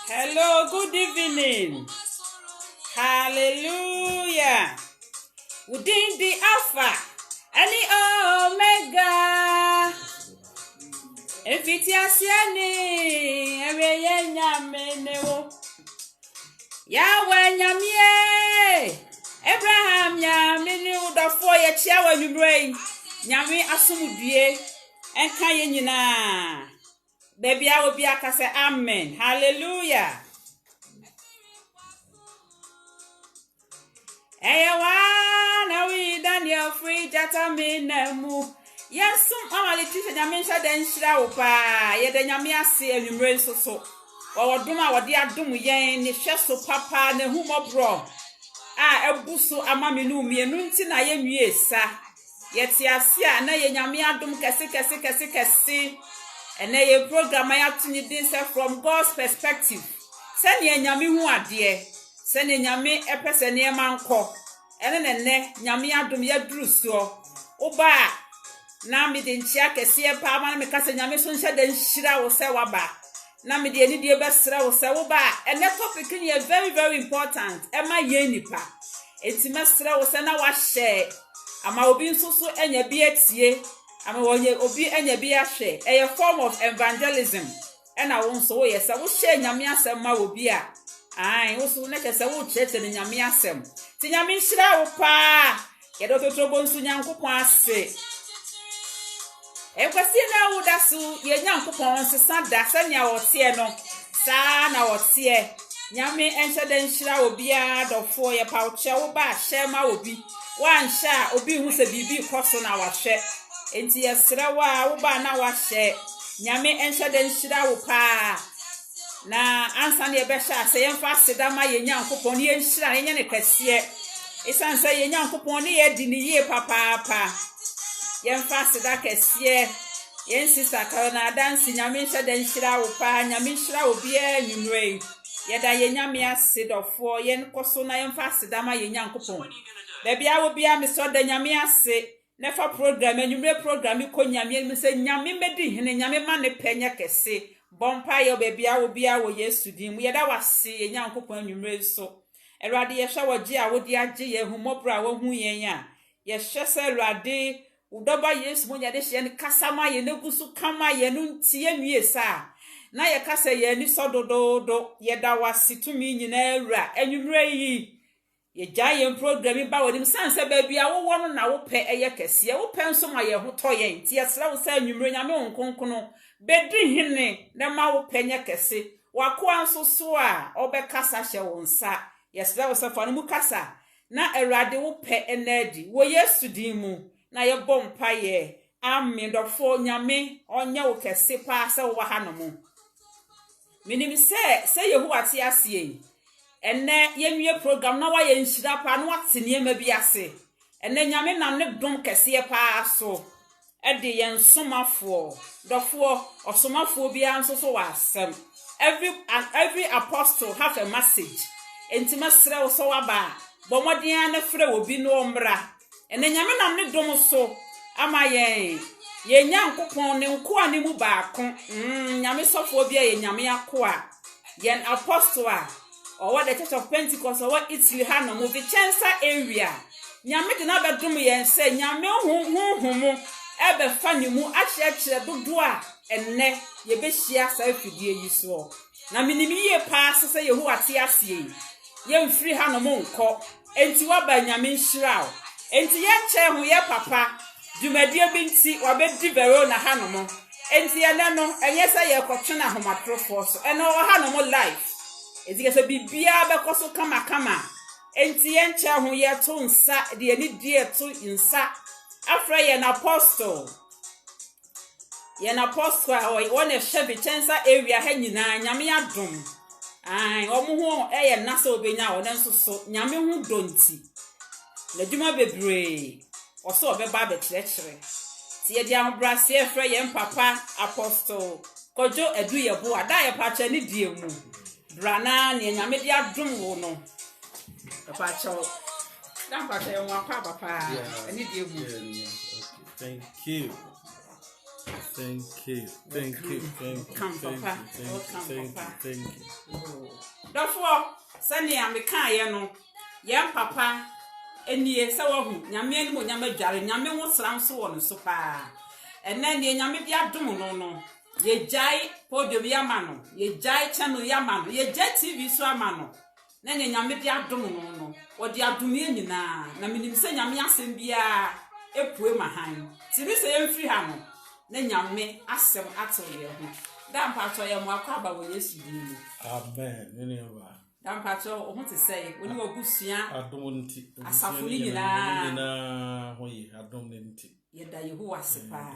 Hello, good evening. Hallelujah. Within the Alpha and the Omega. If it is Yahweh Yamie Abraham Yamini the four ya chawa you brain Yami Asumudie and Kayena. Baby, I will be a say amen. Hallelujah. Eyawa we Daniel free jata menemu. Yes, some Letitia Yamisha then Shrawpa, yet the Yamia see a number so. Or Duma, what dear Dum yen, the Shesso Papa, the Humo bro. Ah, a busso amaminu, me and Nuntin I am yes, sir. Yet ya see, and I Yamia Dum Cassi. And a program I have to need this from God's perspective. Send ye Yami who are dear. Send ye Yami a person near Manco. And then Yamia Dum ya druso. Oba. Now me didn't check a see a palm because Yami Sunshine then Shira or Sawaba. Now me the idea best or Sawaba. And that topic is very, very important. Emma Yenipa. It's Mestra was an hour share. Am I being so and your beards ye? I'm obi anya bi ahwe a form of evangelism and I won't so yes I will share nyame asem ma obi a ai wo so na kese wo chete ne nyame asem ti nyame hira wo pa ye do totobo nsu nyankopon ase e kwasi na wo da so ye nyankopon sesa da sanya wo tie no sa na wo tie nyame enhye den hira obi a dofo ye pa wo che wo ba hye ma obi wan sha obi hu se bibi koso na wa hye enti yesra wa wo ba na wa hye nyame enhye den hira wo pa na ansa na ye be hye ase yemfa sedama ye nyankopon ye nhira ye ne kase isan say ye nyankopon ne ye di ne ye papa yemfa seda kase yen sister kana dance nyame enhye den hira wo pa nyame hira obi a nyumre ye da ye nyame ase dofo ye nkoso na yemfa sedama ye nyankopon baby a wo bia me so da nyame ase nefa program enyumre program ko nyame me se nyame medi hene nyame ma ne penya kese bompa yo baby a wo bia wo Yesu din mu ye da wase ye nyankopon enyumre so erade ye hwa wogi a wo di age ye humobra wo hu yen a ye hwe se erade udoba Yesu mo nyade hye ne kasama ye negusu kama ye no ntie nwie sa na ye kasa ye ni sodododo ye da wase tumi nyina ewra enyumre yi ye giant program ba wodim sanse baby a wo no na wo pe eye kese wo pe nso ma ye ho to ye nti yesra wo sa nwumre nyame onkonkono bedi hene na ma wo pe nya kese wakoa nso so a obekasa hye wo nsa yesra wo sa fa no mu kasa na erade wo pe enadi wo Yesu din mu na ye bompa ye amen dofo nyame onya wo kese pa se wo ha no mu minim se Yehowa ti ase enne yenwie program na wa ye nhira pa na watene ma bi ase enne nyame nam ne dom kese pa so e de yen somafo dofo osomafo bi anso so wa asem every apostle have a message entima sre wo so waba bomodin na frɛ obi no omra enne nyame nam ne dom so ama ye nyankopon ne nko ani mu baako nyame sofo bi ye nyame akoa yen apostle a or the Church of Pentecost or what Italy Hano move the Chansa area. Nyame did not bedroom yen say Nyame hum ebe fani mu ache dodoa enne ye be hia sa afidie yi so. Na minimi ye pass say Yehu ate asie. Ye mfiri Hano mo nko enti wa ba Nyame nhira o. Enti ye che ho ye papa dwumadie bi nti wa be di bero na Hano mo. Enti ye no enye say ye kwotwena homatrofo so eno wa Hano mo life. Ezike bibia bekoso kama enti yenche ho ye to nsa de ani die to nsa afra ye na apostle o wona hwe Chansa area ha nyina nyame adom ai omo ho eye nasa obenya wona nso so nyame ho donti na dwuma bebre oso obeba be kyerɛkyerɛ ti ye dia mbrase afra ye papa apostle kojo edu ye bo ada ye pa cha ni die mu brana ne nyame dia dum wo no papa cho dan pa che won pa papa ani die mu thank you Thank you. Come, Papa. Welcome, Papa. Thank you. Therefore, Sunday I'm a kind, young Papa. Enie se wo hu nyame ni mo nyame dware nyame wo sram so wo no so pa ene ne nyame bia dum no ye jai podium ya ma no ye jai channel ya ma no ye jai TV so ama no na ne nyame bia dum no wo di adum ye nyina na minim se nyame asem bia epue mahan ti bi se ye mfiri ha no na nyame asem ato ye ho da mpa to ye mo akwa ba wo Yesu di ni Amen. Nini ba Dampacho o te say oni obusua adom nti asafo ni nyina hoyi adom nti ye da Yehowa sepa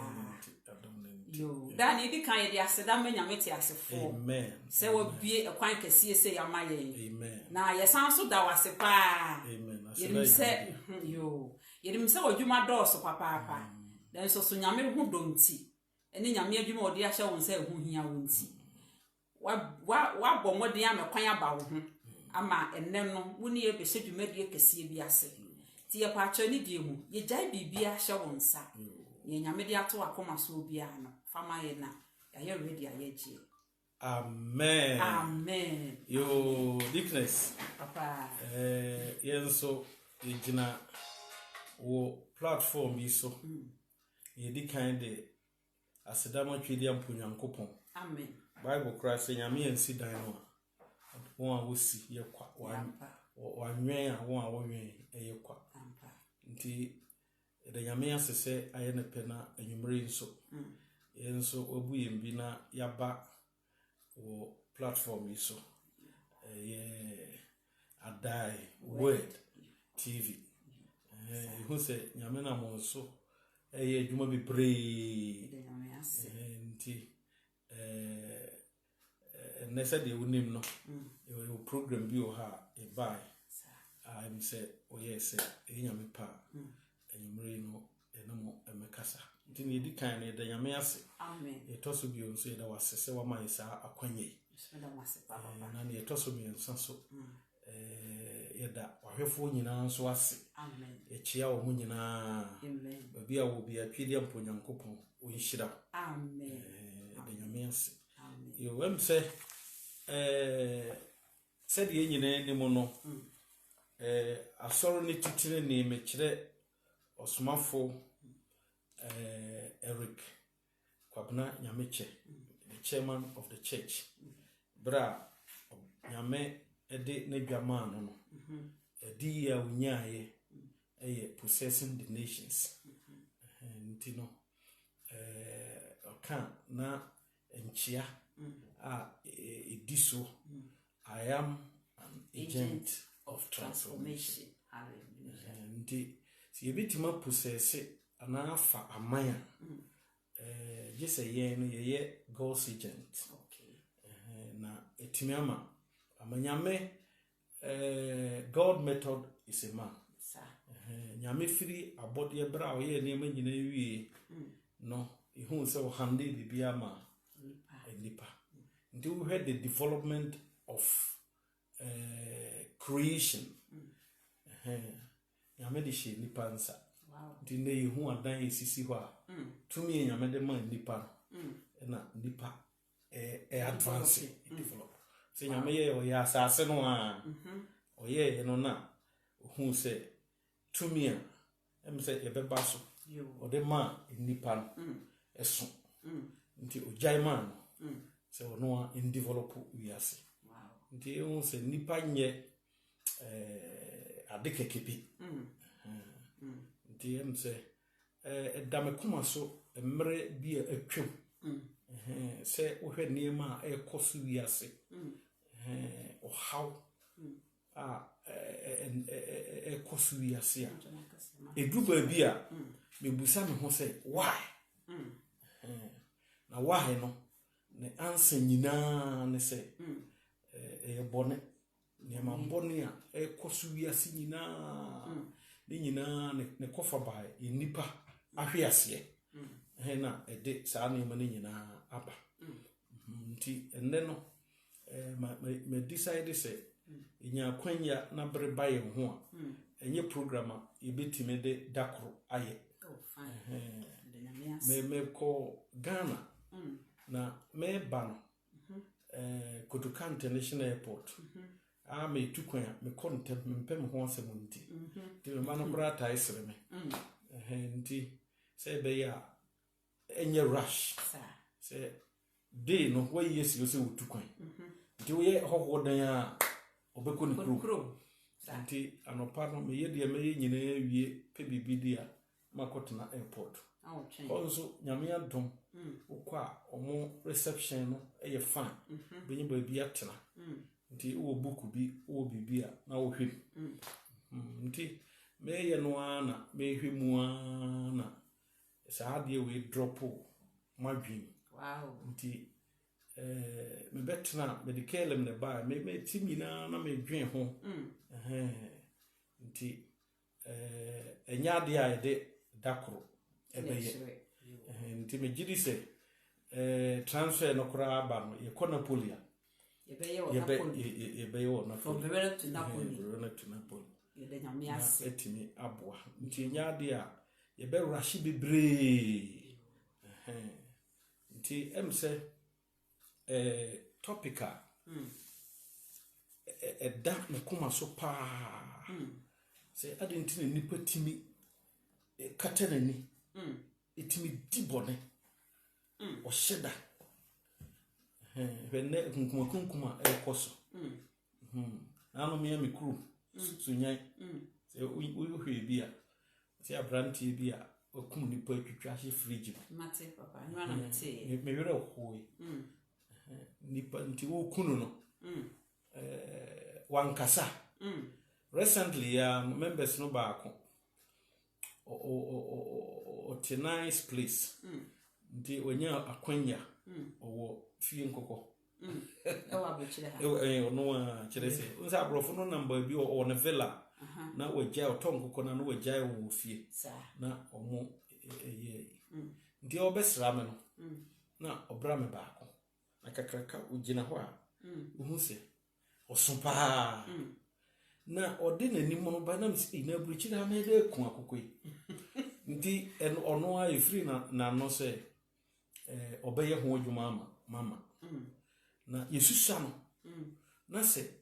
adom nti yo da na edi kan ye de aseda manyame te asefo amen se wo bie ekwan kese se ya maye amen na ye san so da wasepa amen ye se yo ye se odwuma dɔɔso papa den so nyame hu donti ene nyame adwuma odi ahye won se hu hia wonti wa bɔ modin amekwan aba wo ho ama enne no woni ye behye dwumadie kese bi ase ti ye pa ni die mu ye jai bibia hye won sa ye nyame de ato akoma so bia no fama ye na ya ready aye ji amen yo Dickness papa yenso yegina wo platform yi so ye di kind de asedama twedi amponyankopon amen Bible Christ nyame ensi dan no won a wosi ye kwa wanwen a won a wonwen eye kwa nti de nyame asese aye ne pena anwumre nso yenso obu yembi na yaba wo platform yi so ye adai word TV who say nyame na mo so eye adwuma bebre nti nessa de wonim no your program bi o ha e buy I'm say oh yes nyame pa enumre no enamo emekasa nti ne di kan ne de nyame ase amen e toso bi o so e da wasese wa mai sa akwanye na ne toso bi nsa so yeda wahwefo nyina nso ase amen e chia wo nyina amen babi a wo bi atwedi amponyankopon o nhira amen de nyame ase yo wem say said ye nyina ni mo no asoro ni titire ni me kire osomafo Eric Kwabena Nyameche the chairman of the church bra nyame ede na dwama no edi ya unyaaye possessing the nations nti no kan na enchia ediso I am an agent of transformation. Hallelujah. Nti si ebitima possess anafa amaya just ye no ye God's agent. Okay. Na etimi ama amanyame God method is a man. Nyame firi abode bra o ye nema nyina wie no ehun se o hande bibia ma nipa. Nti we had the development of creation. Nyame de she nipa nsa. Nti ne yehu adan esisi ho a tumi nyame de man nipa na nipa advance develop. Se nyame ye o ya asase no a o ye no na hu se tumi a em se e beba so o de man nipa no eso nti o jai man se ono a in develop we ase nti hu se nipa nye ade kekebi nti em se edame koma so emre bi atwem se wo hwe niema a ekoso wi ase o how ekoso wi ase a eduba bi a mebusa me ho se why na why no ne answer nyina ne se bone niema bone a ekoso wi ase nyina ni nyina ne kofa bai nipa ahwe ase na ede saa niema ne nyina aba nti enne no me decide say nya kwanya na bre baye ho a enye program e betime de dakro aye me ko Ghana na me ba no Kotoka International Airport me tukwan me kontem me pem ho asem nti de me mano bra ta isere me nti say be ya enye rush say day no why yes you say utukwan nti we hoho dan a obeko ni kro nti anopa no me ye de me nyina wie pe bibi a makotena airport also nyame adom ukwa omo reception no eye fan benyi ba bi atena nti wo book bi wo bibi a na wo hwem nti me ye no ana me hwemu ana sa de we drop madwin nti me betena medical me ba me timina na me dwen ho nti enya de a de dakoro ebeye nti me gidi se transfer no kura aba no ye kona polia yebeye wo na from Beverly to Napoli ye de nyamiase etimi aboa nti enya de a ye be rashi bebre nti emse topica da me kuma so pa se adenti ne nipa timi katanani etimi dibone o sheda wenne kunkuma ekoso nanu me kru sunyan se uyuhwe bia se abrantie bia okum nipa twitwa hye fridge mate papa nwa na mate me were hoye nipa nti wo kunu no wankasa recently members no baako o nice place nti onya akwanya owo fie nkoko ewa bechire ha no a kire se unsa abrofo no number bi o na villa na wagya otonkoko na no wagya wo fie na omo nti obesra me no na obra me baako akakraka ugina ho a uhu se osopa na odi na nimo no ba na msi na bruchi na me de ku akokoi nti en ono a efri na no se obeye ho adwuma mama na yesusa no na se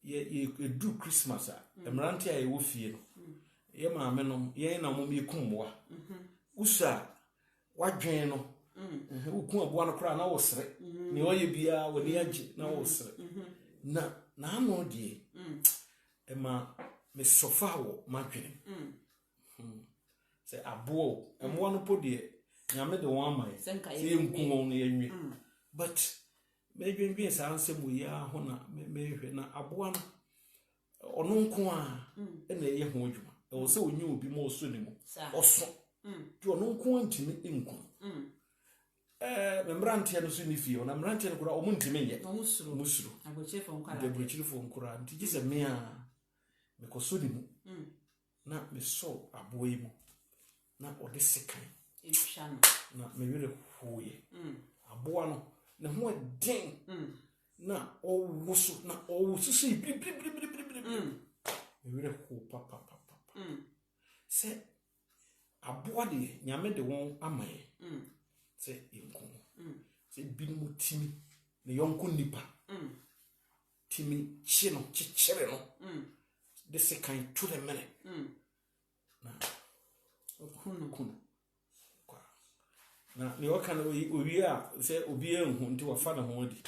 ye edu Christmas a emrante a ye wo fie no ye maame no ye na mom ye kumboa usa wadwen no ukun aboa no kra na wo sere ne oye bia woni age na wo sere na ano die ema me sofa wo madwen se abo emwo no podie nyame de won mai se nkun no ye nwe but me dwen sa ansem ya ho na me hwe na abo no ono nkun a na ye ho adwuma e wo se onye obi mo so ne mo oso ti ono nkun ntimi nkun membrante no so ni fie na membrante no kura o muntimi ye musuru agboche fo nkura nti gise me a me koso ni mu na me so aboyi mu na ode sekan ehwa no na me wele hoye aboa no ne ho den na o wusu na o wusu si bli me wele ho papa se aboa de nyame de won amaye se inkun se binu timi ne yonko nipa timi chino chichere no de sekan to the minute na okunu kwa na ne waka na owi a se obi enhu nti wafa na ho adi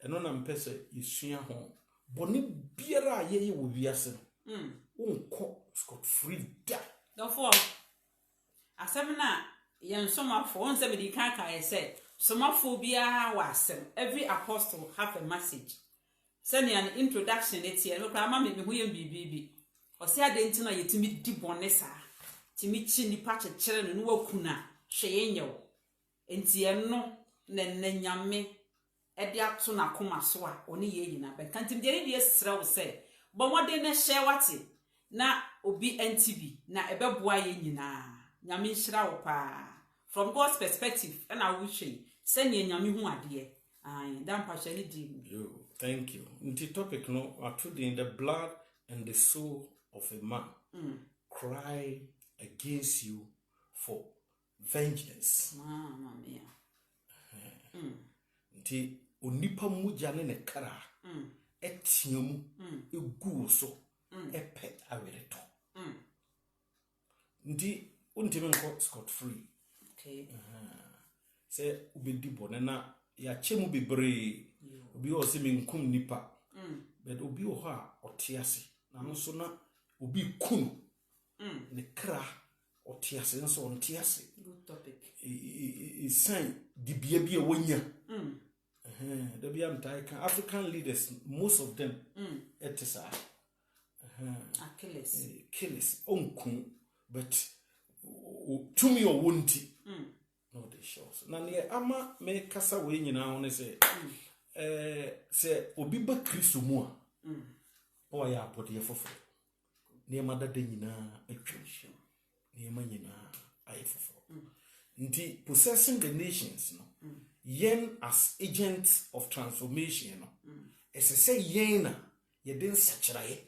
eno na mpese yesua ho boni biara ye wo wiase no unko scot free da therefore asemna yen somafo on se be kaka ye say somafo biara wasem every apostle have a message send an introduction it here look ama me hu yem bibibi o se adentina yetimi di bonesa timi chi nipa chechere no wakuna hwe yenyew enti enno ne nyame e de ato na koma so a oni ye nyina be kantim de de srew se bo mode ne hye wate na obi ntb na ebeboa ye nyina nyame nhira wo pa from God's perspective and I wish send ye nyame hu ade dan pa hye ni di you thank you the topic no in the blood and the soul of a man cry against you for vengeance. Mama mia. Nti onipa mugya ne kra etiamu egu so epe awereto. Nti untimi nko scot free. Okay. Se ubedi bone na ya chemu bebre obi o se menkum nipa. But obi o ha otiase na no so na obi kunu ne kra otiase nso ontiase. Good topic. Sign di bia bia wonya. The bia African leaders, most of them etisa. Achilles onkun, but to me or won't no they shows. Na ne ama me kasa we nyina ho ne say say obi ba Kristo mu a o ya apode fofo. Ne ma dada nyina atwa. Ne ma nyina ayefofo. Nti possessing the nations no yen as agents of transformation no say yen na ye den sachiraye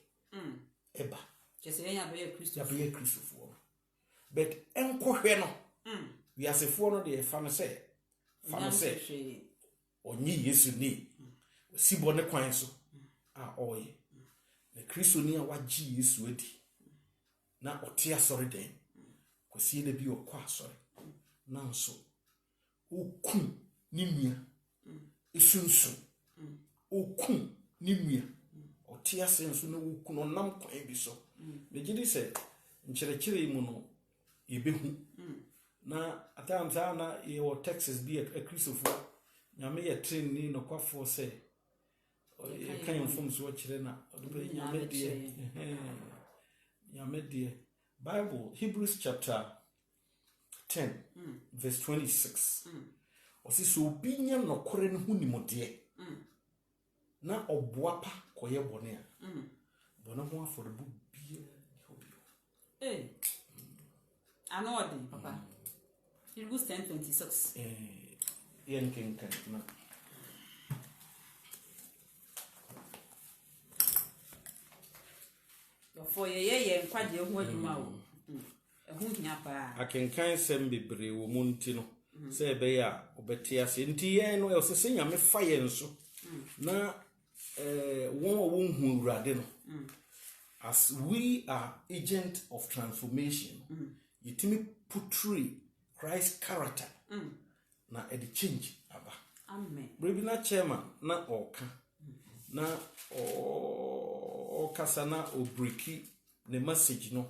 eba just yen ya be Kristo fo but enkohwe no we as fo no de fa no say onyi Yesu ni sibo ne kwan so a oye na Kristo ni a wagi Yesu adi na otia sori den kosie na bi okwa sori nanso okun ni nua esunsun okun ni nua otia senso na okun onam kwan bi so me gidi se ncherekere mu no ebehu na atamza na ye o Texas bi a Christopher nyame ye train ni no kwafo se kan yom so kire na nyame die Bible Hebrews chapter 10 verse 26 osi so obi nya nokore ne hu nimode na oboapa koye bone a bone ho aforobu bia obi anodi papa Hebrews 10:26 yen kenkan na for ye nkwaje ho adwuma o ehu hia pa akenkan sem bebre wo munti no se ebe ya obete ase nti yen no osese nyame fa yen so na won hu urade no as we are agent of transformation yitimi portray Christ character na e change aba amen brebi na chairman na oka na kasa na obreki ne message no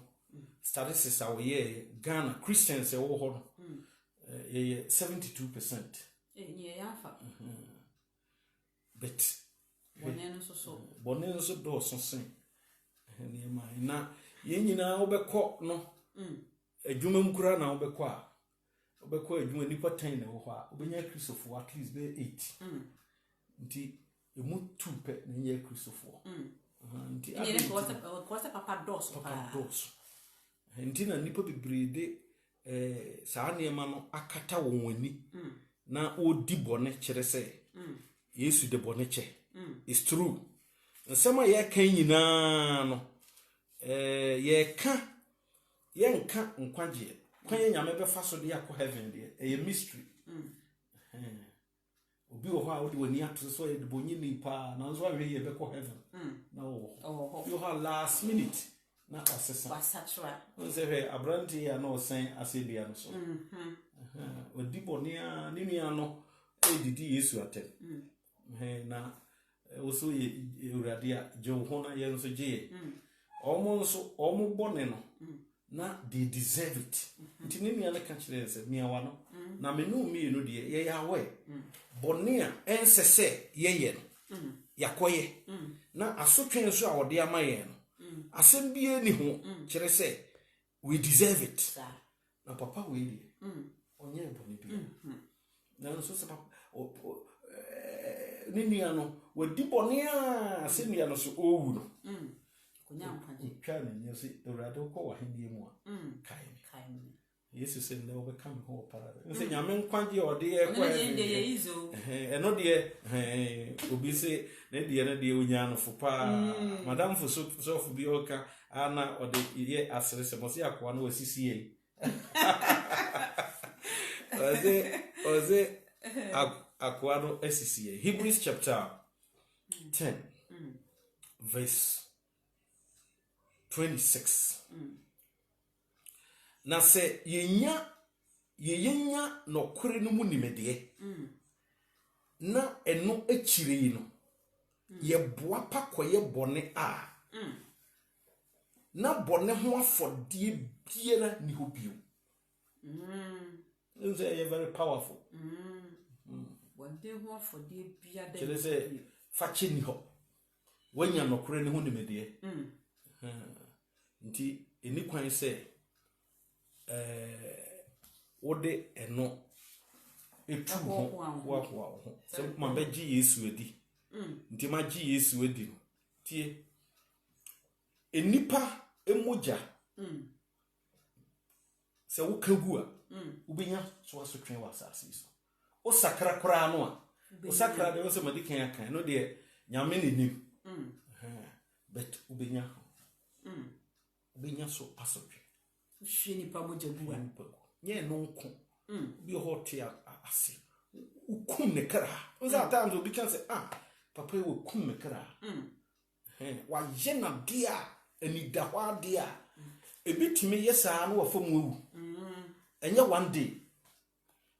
statistics a we Ghana Christians e wo ho no 72%. Nye yafa. But bonen so do so sen. Ne ma na ye nyina obekọ no. Adwuma mkura na obekọ a. Obekọ adwuma nipa 10 na wo ho a. Obenya Christopher at least be 8. Nti emu 2 pe na ye Christopher. Nti ye ko papa dos. Papa dos. Nti na nipa bebrede saa niema no akata wonwani na odi bone kire se Yesu de bone che it's true nsema ye kan nyina no ye nka nkwaje kwan nyame be fa so de yakọ heaven de e mystery obi wo ha odi wani ato so ye de bonyi ni pa na nso ahwe ye be kọ heaven na wo you have last minute na asesa wasatra onse abranti ya no sen asebia no so odi bone a ni nua no edidi Yesu atem na oso ye urade a je ho na ye nso je omo bone no na they deserve it nti ni nua na ka kire se miawa no na me no mi no de ye ya we bone a ensese ye no yakoye na asotwen so a ode amaye no asembie ni ho kire se we deserve it na papa we ni onye boni bi na nso se papa ni no we di boni a asembia no so owu no kunya mpaje twa ni nso urade ko wa henie mu a kai Yesu se na obe kam ho para nse nyame nkwaje ode e kwa eno de obi se na de onya no fopa madam fo so bi oka ana ode ye asere se mo se akwa no wasisi Oze akwano SCA. Hebrews chapter 10 verse 26. Na se yenya no kore no mu nimede. Na eno echire no. Ye boa pa koye bone a. Na bone ho afodie biara ni ho bio. It's very powerful. One day ho afodie biara. Chele se fache ni ho. Wanya no kore ne ho nimede. Nti eni kwan se wode eno etu ho wa se ma be gi Yesu edi. Nti ma gi Yesu edi no. Tie enipa emoja se wo kagu a ubenya so asotwen wa asase so o sakra kora no a o sakra de so madikan akan no de nyame ne nim but ubenya so asotwen hwe nipa moja bua nye no nko bi ho te ase ukum ne kra o za times obi kan say papa wo kum me kra wa yena dia eni da hwa dia ebitimi yesa no wa famu ewu enye one day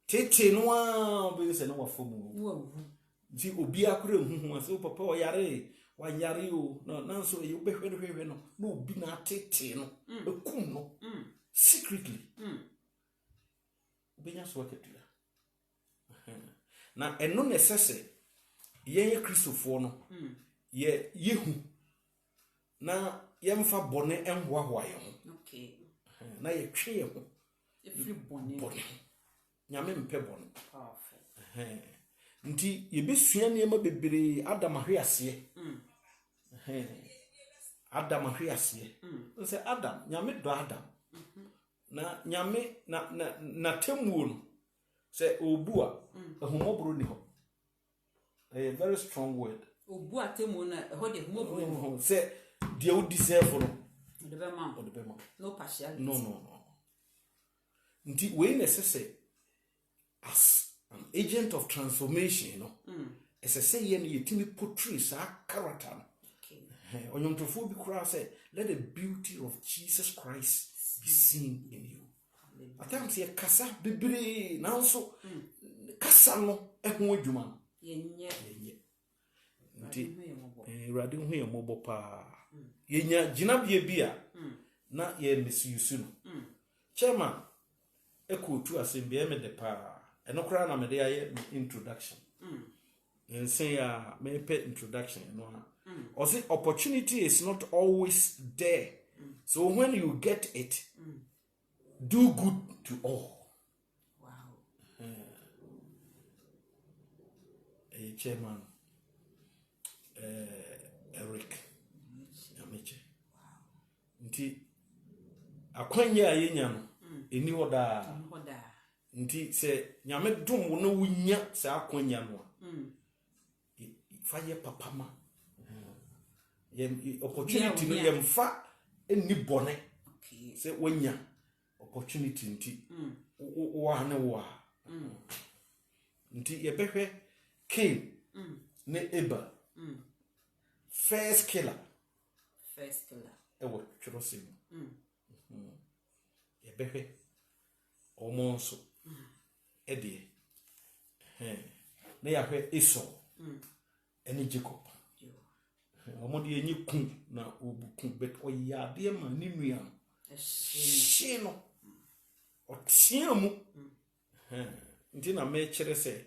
tete no a be se no wa famu ewu di obi akura huhu ase papa o yare wa yare o na so e obehwehwe no na obi na tete no ekum no secretly obenya so aketua na eno nesese ye Christopher no ye yehu na yemfa bone enhoahoa ye ho na ye twe ye ho every bone nyame mpe bone powerful nti ye besua niema bebre Adam ahwease Adam ahwease se Adam nyame do Adam na nyame na temuo no se obua ahumobro ni ho a very strong word obu atemu na ho de humobro se they would deserve no the bema no partiality no nti we necessary as an agent of transformation, you know. As I say, you timi portray sa character. Okay. Onyomtofo bi kura say, let the beauty of Jesus Christ be seen in you. At times ye kasa bebre na so kasa no ehun adwuma. Yenye. Nti radi hu ye mobo pa. Yenya ginabie bia na ye misuse no. Chairman ekotu asembia me de pa. Enokra na me de aye introduction. And say me pay introduction no. Or say opportunity is not always there. So when you get it, do good to all. Wow. Chairman Eric Amiche. Wow. Nti akwanya ayenya no eni hoda. Nti se nyame dum wo no wunya sa akwanya no. Faye papama. Opportunity no yemfa eni bone. Se wonya opportunity nti wo ane wo a. Nti yebehwe Cain ne Abel. First killer. Ewo tworosim. Yebehwe omonso ede na yahwe Esau ene Jacob omodi enyi kun na obukun bet oyade ma ni nua shi no otiamu nti na me kire se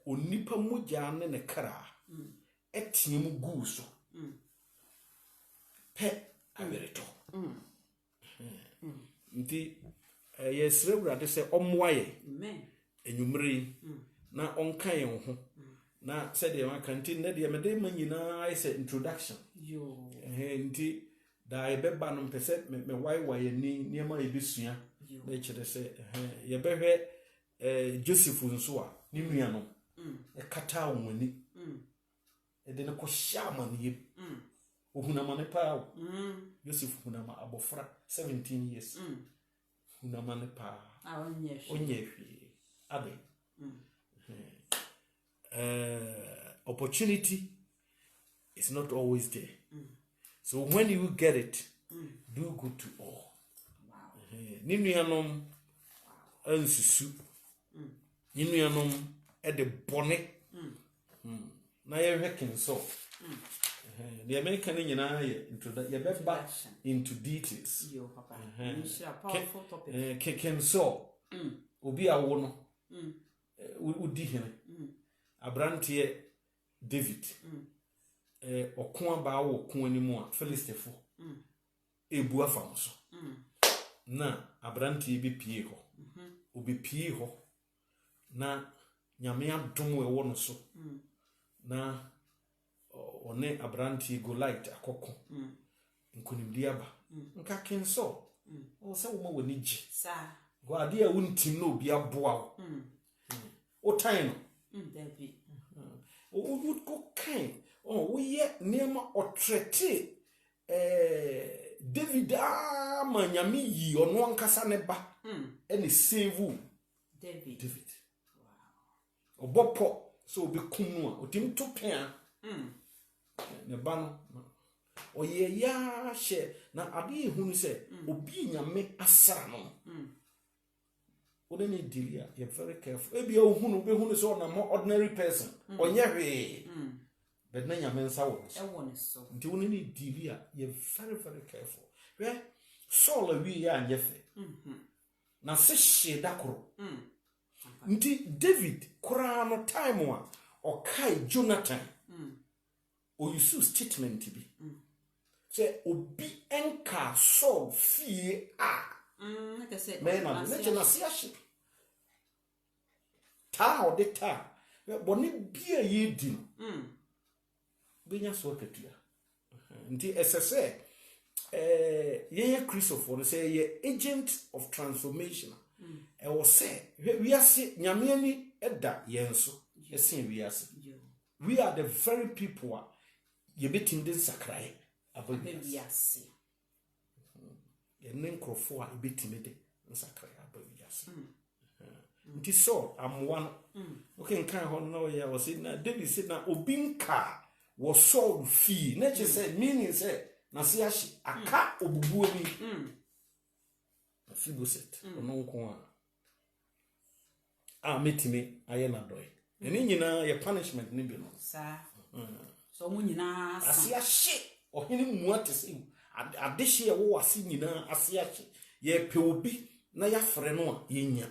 onipa mogya ne kra etiamu gu so pe abereto nti yesre brade se omwaye amen enyumre na onkan ye ho na said de makanti na de mede manyina ise introduction yo nti da ebeba no pese me wai ni niema ebesua na kire se ye behwe Joseph nso a ni nua no kata onwani de ne ko shama ni ohunama ne pa Joseph hunama abofra 17 years hunama ne pa onye hwe ade opportunity is not always there. So when you get it, do good to all. Ninuanom ansusu. Ninuanom de bone. Na ye hwekin so. The American nyina into that you back into details. Yo papa. Powerful topic. Ken so. Obi awo no. Udi hene. Abrantie David. Okun aba wo kun animu a Philistefo. Ebu afam so. Na abrantie bi pie ho. Obi pie ho. Na nyame adom we wo no so. Na one abrantie Goliath akoko. Nkonimdi aba. Nka ken so. O se wo ma wani gi. Sa. Go ade a wuntim na obi aboa wo. O tan no. David. O would go kind. Oh, we yet near my otrete David manyami yi on one casaneba and save David. Wow. Obopo so be kumwa o tim to pen ne ban o ye ya she na ade hunu se obi nyame asara no Odeni delia, you're very careful. Maybe you hunu so na more ordinary person. Onye hwe. But na nyame nsa wo. E won so. Nti woni ni delia, you're very very careful. Where Saul awi ya anyefe. Na se hye dakoro. Nti David kura no time wa o kai Jonathan. O yusu statement bi. Say obi enka Saul fie a like I said, man, let you see a ship. Ta or the ta. Bonnie be a ye dim. Binya so ketua. Nti SSA ye Christopher say ye agent of transformation. E was say we are see nyame ni eda yenso. Yesin we are. We are the very people ye betim den sakrai ababi we are see. Nen krofo a ebetimede nsakra abawiase nti so am one okay kan ho no ya was na David said na obinka was so fee na che say meaning say na se ahye aka obubuo bi Fiboset ono nko a metime aye na doy eni nyina ye punishment ne bi no sa so mu nyina ase ahye ohini mu atese adehye wo wase nyina ase ahye ye pe obi na ya frɛ no a yenya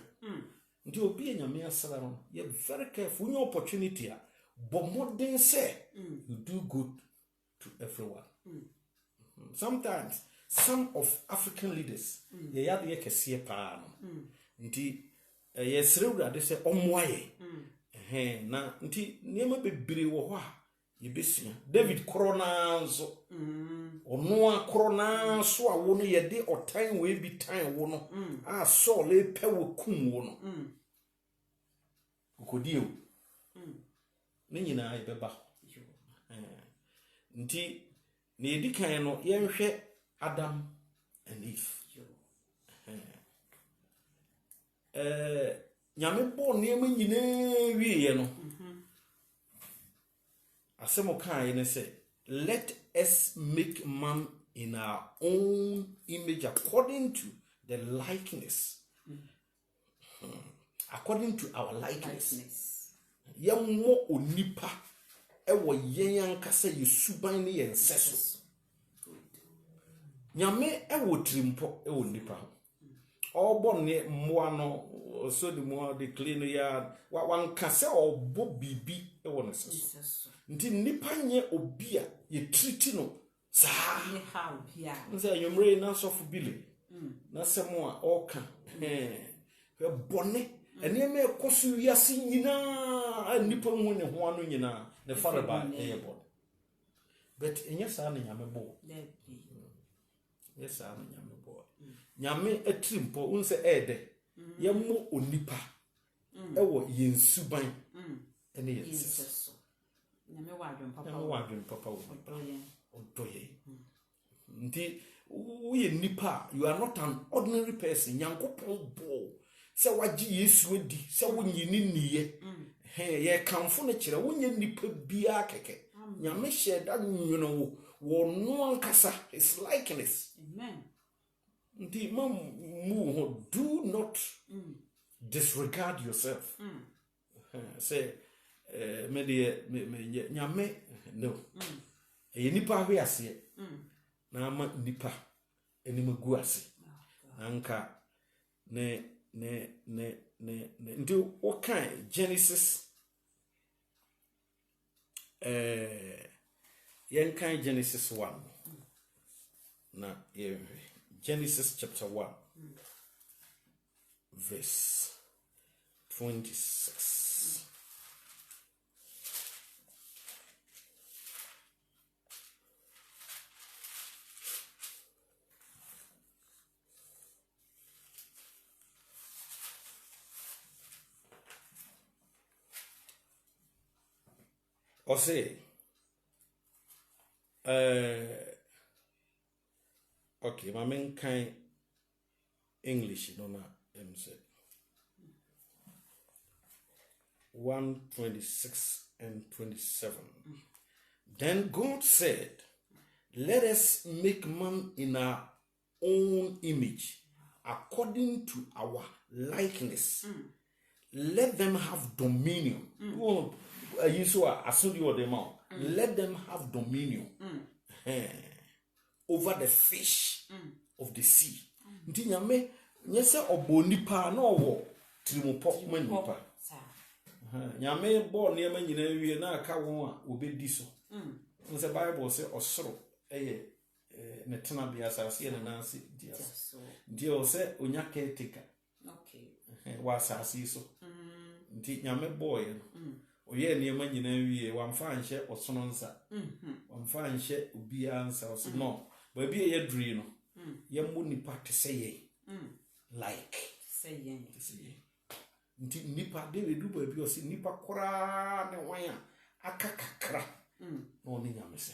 nti obi enyame asara no ye very careful your opportunity a but modern say you do good to everyone. Sometimes some of African leaders ye yade ye kese pa no nti ye srewura de se omoaye na nti niema bebre wo ho a yebesua David korona nso ono a korona so a wo no ye de otan we bi tan wo no a Saul e pe wo kum wo no kokodie ne nyina e beba nti ne edikan no ye nhwe Adam and Eve nyame bo niema nyina wie ye no asemo kan ye say let us make man in our own image according to the likeness according to our likeness yammo onipa ewo yen ankasa yesuban ne yenseso nyame ewo trimpo ewo nipa obo ne mmoa no so de mo de clean ya wankasa obo bibi ewo ne seso nti nipa nye obi a ye treat no sa ne how bia nse yomre na sofu bile na semo a oka we bone ene me ekosu wiase nyina nipa hu ne ho ano nyina ne faraba e bon but enye sa na nyame bo yes sa na nyame bo nyame atrimpo unse ede yemmo onipa ewo yensuban ene yenseso nyame wadwen papa wo odoye nti we nipa you are not an ordinary person yankopon bo se waji Yesu adi se wonyini niye ye kamfo ne kire wonye nipa bia keke nyame sheda nwono wo no ankasa his likeness. Amen. Ndi mamu do not disregard yourself. Say me nyame no. E nipa hwe ase na ama nipa enimagu ase. Anka ne ndi what kind Genesis yen kind Genesis 1 na Genesis chapter 1 verse 26. Or say, okay, my main kind English, you know, say 1:26 and 27. Then God said, let us make man in our own image, according to our likeness. Let them have dominion. Let them have dominion over the fish of the sea. Nti nyame nyese obonipa na owo trimopop manipa. Nyame bo niam nyina wie na aka won a obedi so. Nse Bible say osoro eye ne tena bia asase ne nansi dias. Nti o say onya caretaker. Okay. Wa asase so. Nti nyame boy no. Oye niam nyina wie wamfa nhye osono nsa. Wamfa nhye obi ansa o no. Ba bi ye duri no. Yemmu nipa te say ye. Like say ye. Nti nipa de we du ba bi o si nipa kora ne wan aka kakra. No ni nyame se.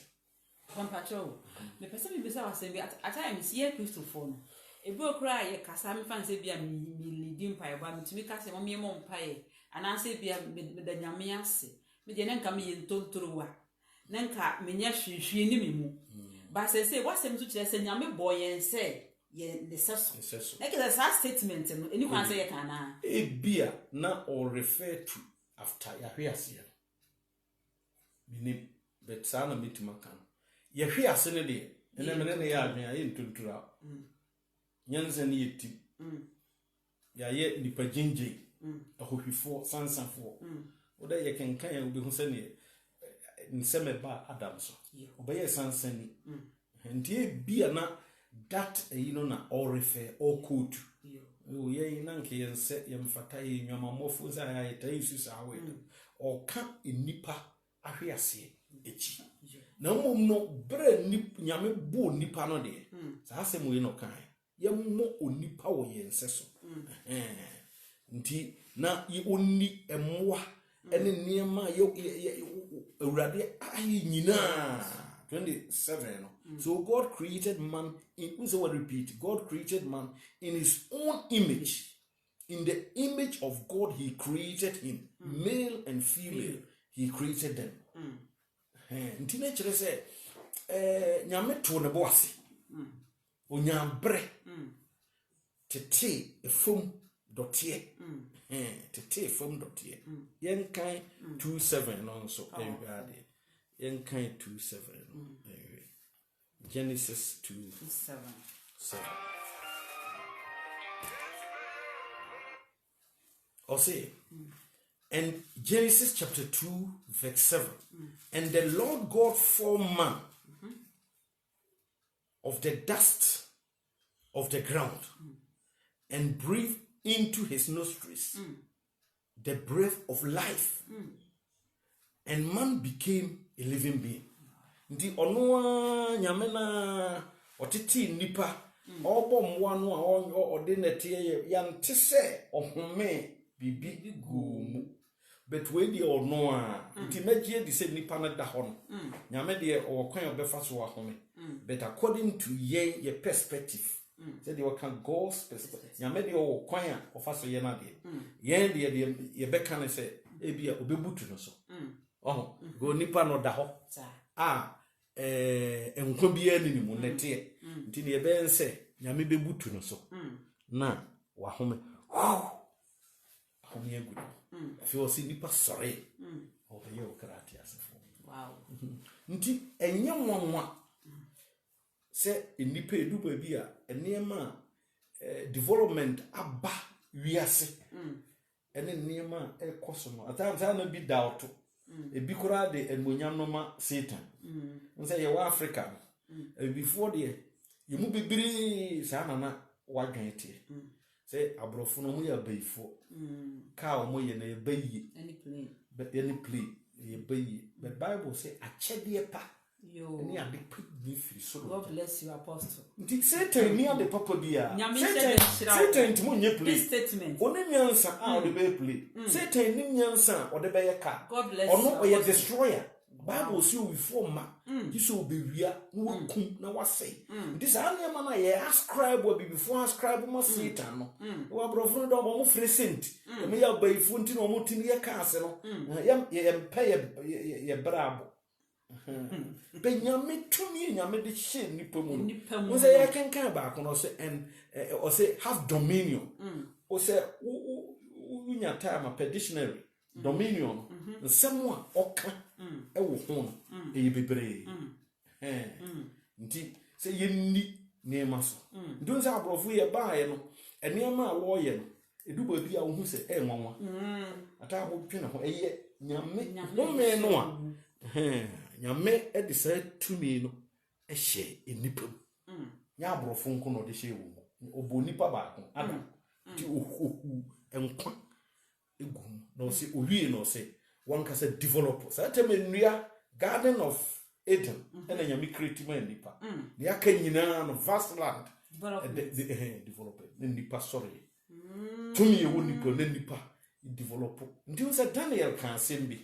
Pampacho. Me pese bi bisa wasem bi at times ye Christopher no. Ebi okra ye kasa me fan se bia mi leading pa ba mi timi kasa mo me mo mpa ye. Ananse bia me da nyame ase. Me de nka me ye ntontoruwa. Nanka me nya hwehwe ni me mu. Ba se wasem so kire se nyame boy say ye the seso. Like the statement no any kwan say ye kana. Ebia na or refer to after ya hwease. Minim bet sana mitima kan. Ye hwease ne de ene mene ne ya adwen aye ntuntura. Nyanze ne yeti. Ya ye nipa ginje. Ahohwifo sansafo. Oda ye kenkan ya obi hu se ne nseme ba Adam so. Obaye sansani. Nti bia na that na all refer all code. Ye nanke yense yemfata ye nwamamofo za ya tayisu sa we. O ka enipa ahwease echi. Na mmom no bre nyame bo nipa no de. Sa asem we no kan. Yemmo onipa wo yense so. Nti na ye onni emwa ene niema ye awurade ayi nyina 27 So God created man in repeat. God created man in his own image. In the image of God he created him. Male and female he created them. Nti na kire se nyame to ne bo ase. Onyambre. Tete efom dotie. Tete efom dotie. Yen kan 27 no so everybody. Yen kan 27 Genesis 2:7. Or say, and Genesis chapter 2, verse 7. And the Lord God formed man of the dust of the ground and breathed into his nostrils the breath of life. And man became a living being. Ndi ono nyame na otiti nipa obo mwa no a ode netie yante se ohome bibi gumu but we di ono a nti magye di se nipa na da ho no nyame de o kwan obefa so ahome but according to ye perspective Said you can go specific. Yamedi or choir or fast yenadi. Yen the Yebecca say, Ebia Obebutu no so. Oh, go nipa no daho. Enkwabia ni mu nete. Nti ne ebe nse nyame bebutu no so. Na wa home. Home ye gudu. Afi o si nipa sore. O be ye o karate asefo. Wow. Nti enye nwanwa. Se nipa edu ba bi a enema development aba wiase. Ene nneema ekoso no. Atanza na bi doubt. Ebi kura de enmonyam no ma Satan. Nse ye wa Africa. Before there you mu bibiri sa na wadwen tie. Say abrofo no mu ya bayifo. Ka o mo ye na ye bayi. Any play ye bayi. But Bible say achede pa. Yo. Any ade put me free so. God bless you, Apostle. Satan ni ade papa bia. Satan ti mo nye play. This statement. Oni nyansa a o de be play. Satan ni nyansa o de be ye ka. God bless you. Ono o ye destroyer. Bible say we form ma. This will be wia no kum na wasay. This animal na ye ascribe we before ascribe mo Satan no. We brofo do mo free saint. Me ya bayifo nti no mo timi ye ka ase no. Ye mpa ye brabo. Benyame tumi nyame de hye nipa mu. Wo say ye kenkan ba ko no say and or say have dominion. O say u nya time per dictionary. Dominion. Nsemo a oka ewo ho e bebre. Nti say ye ni nema so. Ndu say abrofo ye baaye no enema a wo ye no edu ba bi a wo hu say e nwanwa. Ata ho twene ho eye nyame no me no a. Nyame edi say tumi no ehye enipa. Nya abrofo nko no de hye wo. Obo nipa ba ko adam. Ti ohu enkwa egum. No say owie no say one can say develop. So tell me nua Garden of Eden and nyame create man nipa. Ne aka nyina no vast land. Develop. Ne nipa sorry. Tumi e wo nipa ne nipa develop. Ndi say Daniel kan sembi.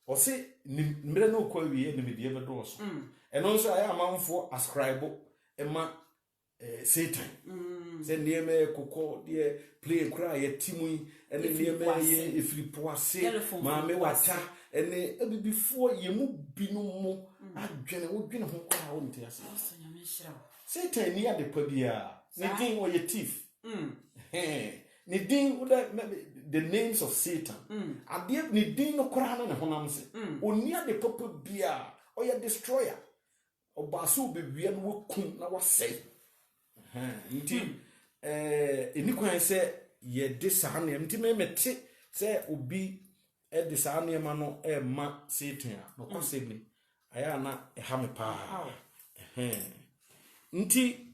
O say nimre no kwa wie ne medie be do so. Eno nso aya amanfo ascribe ema Satan. Say nieme kokko de play cry ye timu ene nieme ye efripoase maame wata ene before ye mu binu mu adwene wo dwene ho kwa wo ntia se. Satan ni ade pa bia. Ne din wo ye thief. Ne din wo the names of Satan. Ade ne din no kora na ne honam se. Oni ade papa bia o ye destroyer. Obaso be wi no wo kum na wasai. Nti eni kwan se ye de saa ne nti me mete se obi de saa ne ma no ma Satan no kwasemi aya na ha me pa nti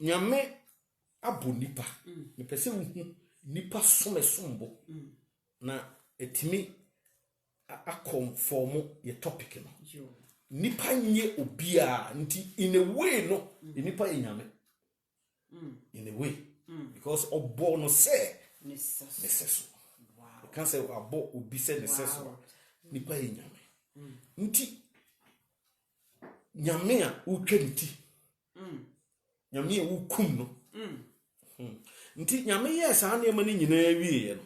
nyame abo nipa me pese hu nipa somesombo na etimi akonform ye topic no nipa nye obia nti in a way no nipa nyame in a way because obo no say necessary. Wow. You can't say obo obi say necessary. Nipa nyame nti nyame a utwa nti nyame a ukum no nti nyame yes ane ma ni nyina wie no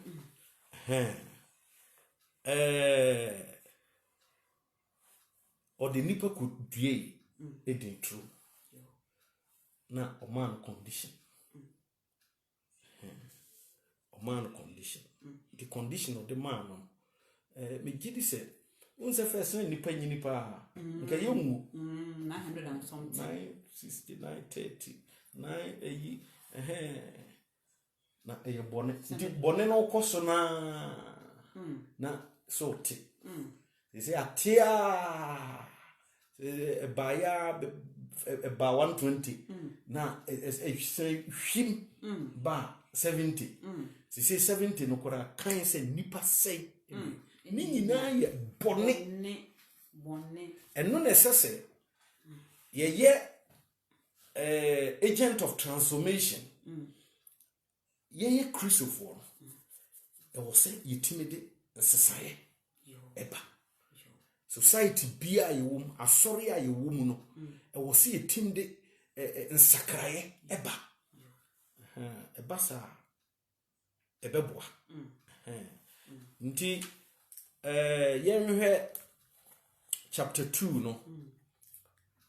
or the nipa could be it true. Now, a man condition. A man condition. The condition of the man. Me gidi say, unse first nipa nipa. Nka yemu 900 and something. 969 30 9 na bone. Nti bone no koso na so ti. They say atia baya ba 120 na say him ba 70 they say 70 no kora kan say nipa say ni nyina ye bone eno na sese ye agent of transformation ye Christopher e wo say yitimide sesai eba society bia ye wom asori aye wom no e wo se etim de nsakraye eba eba sa ebeboa nti yenhwe chapter 2 no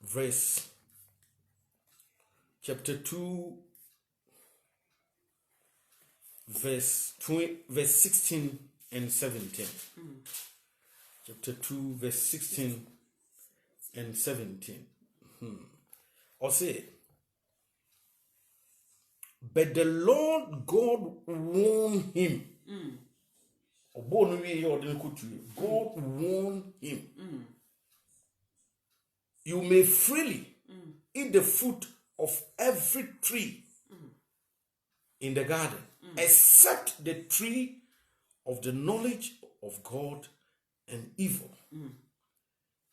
verse 2 verse 16 and 17. Chapter 2 verse 16 and 17. Or say, but the Lord God warned him. God warned him. You may freely eat the fruit of every tree in the garden, except the tree of the knowledge of God and evil.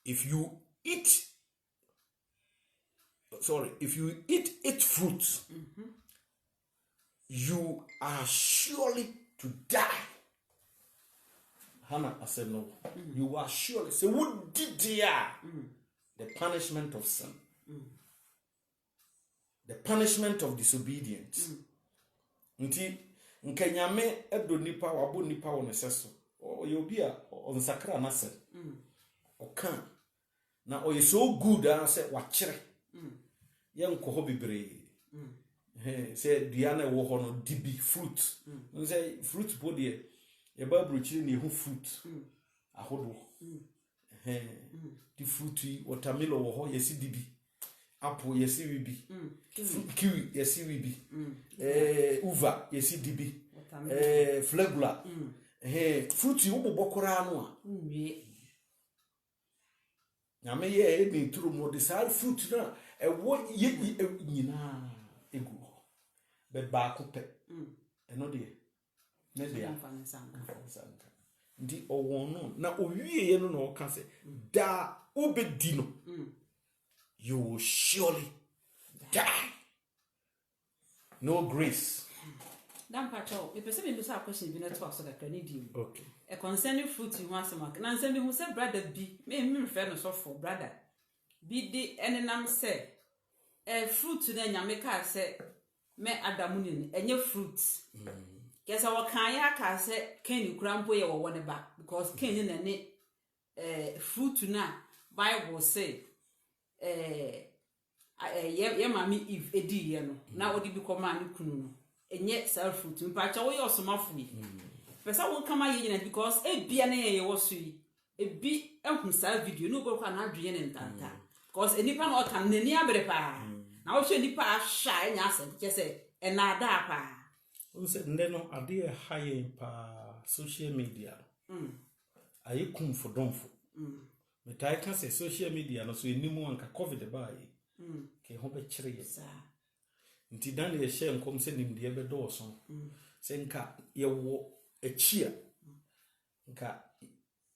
If you eat its fruits, you are surely to die. Hannah said no. You are surely. So what did the punishment of sin? The punishment of disobedience. Nti nkanyame edo nipa wabo nipa won seso. O yobi a onsakra na se. Oka na o so good say wachire. Ye nkoho bebre. Say diana wo ho no dibi fruit. Say fruit body e ba bruchiri ne hu fruit. Ahodo. The fruity watermelon wo ho yesi dibi. Apple yesi wibi. Kiwi yesi wibi. Uva yesi dibi. Flagula. Fruity wo bobokora no a. Nyame ye ni turu mo de sar fruit na wo ye nyina egu. Be ba ko pe. Eno de. Ne de amfansa. Ndi owon no na owie ye no na o ka se da obedi no. You will surely die. No grace. Dan pacho, e pese me sa question bi na to aso da Canadian. Okay. E concerning fruit you want some. Na nse me hu say brother bi, me refer no so for brother. Bi di enenam say fruit na nyame ka say me adamu ni enye fruit. Kesa wo kan ya ka say ken ni kurampo ye wo ne ba because ken ni na ne fruit na Bible say ye mami if edi ye no na odi bi koma ne kunu no enye self fruit mpacha wo ye osomafo yi pesa won kama ye nyina because ebia na ye wo so yi ebi ehun sa video no go kwa na adweye ne ntanta because enipa na o kan nani abere pa na wo hwe nipa ahya enya asem ke se ena da pa o se nde no ade high pa social media ayi kum for donfo but I can say social media no so enimu anka covid ba yi ke ho be kire ye nti dan ye share nkom se nimde be do so se nka ye wo echia nka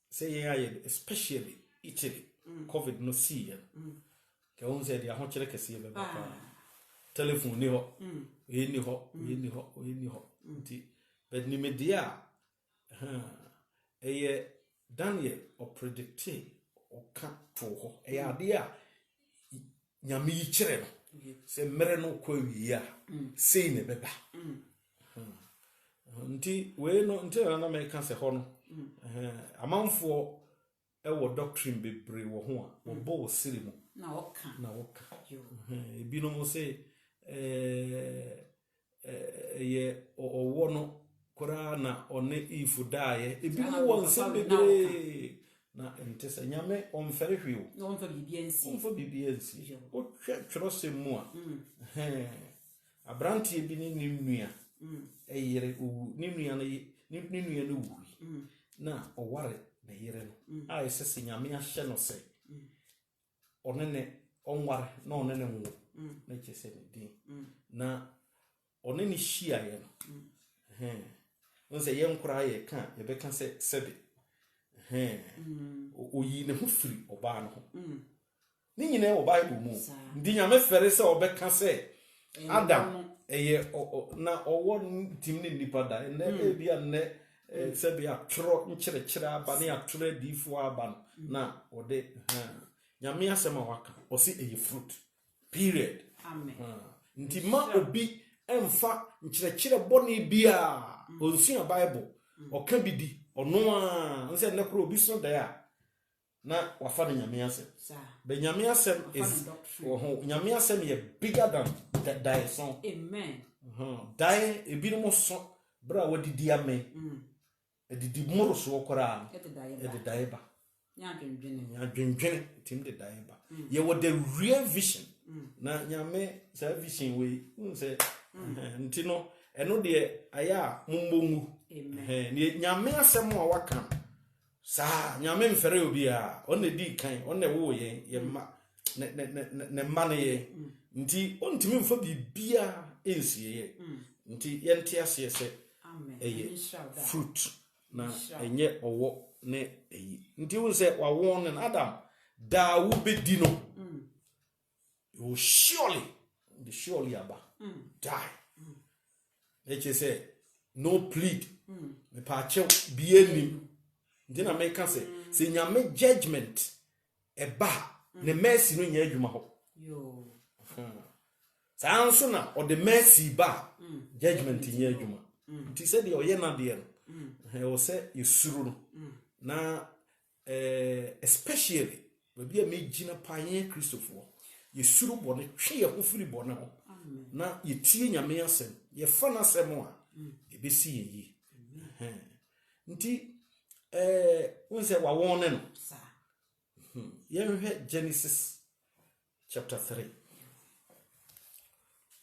se ye aye especially Italy covid no see ye ke on se dia ho kire kese be ba telephone ni ho ye ni ho nti but ni media eye Daniel o predicted oka to ho ade a nyame yi kire no se mere no kwa wi a sei ne beba nti we no nti na me ka se ho no amanfo e wo doctrine bebre wo ho a wo bo siri mu na oka ebi no mo se ye owo no kora na one ifu dae ebi no won se bebre na entesa nyame omfere hweo no onfa bibiansi o twetwero mu a abrantie bi ni nimnua eyere owu nimnua na nimnua na owu na oware na yere no a esese nyame ahye no se onene onware na onene nwo na chese ne din na onene hia ye no nse ye nkura ye ka ye beka se sebe oyi ne ho firi oba no ho ni nyina e Bible mu ndi nyame fere se obeka se Adam eye na owo tim ne nipa da na e bia ne se bia tro nkyere aba ne atro adifo aba na ode nyame asema waka o se eye fruit period Amen. Nti ma obi emfa nkyerɛkyerɛ bɔne bia onsua Bible ɔka bi di ɔno a nse ne kro obi so da na wafa ne nyame asɛm. But nyame asɛm is nyame asɛm ye bigger than that die song. Amen. Die ebi no so bra wadidi ame. Edidi moro so okora e de die ba. Nya dwendwene tim de die ba. Ye what the real vision. Na nyame sa vision we say nti no eno de aya mumbongu. Ni nyame asɛm a waka sa nyame mfere obi a on di kan on wo ye ma ne ma ne ye nti ontimi mfa bibia ensie ye nti yente ase se eye fruit na enye owo ne eyi nti wo se wa won ne Adam da wo bedi no you will surely aba die eche say no plead me pa chew bienim ndina make say nyame judgment eba ne mercy no nya adwuma ho yo sanso na o the mercy ba judgment nya adwuma nti say de oye na de no o say yesuru no na especially we be me gina paye Christopher yesuru bone twe ye ho firi bone ho na yetie nyame asem ye fa na asem a ebesi yi nti unse wa won no sa Genesis chapter 3.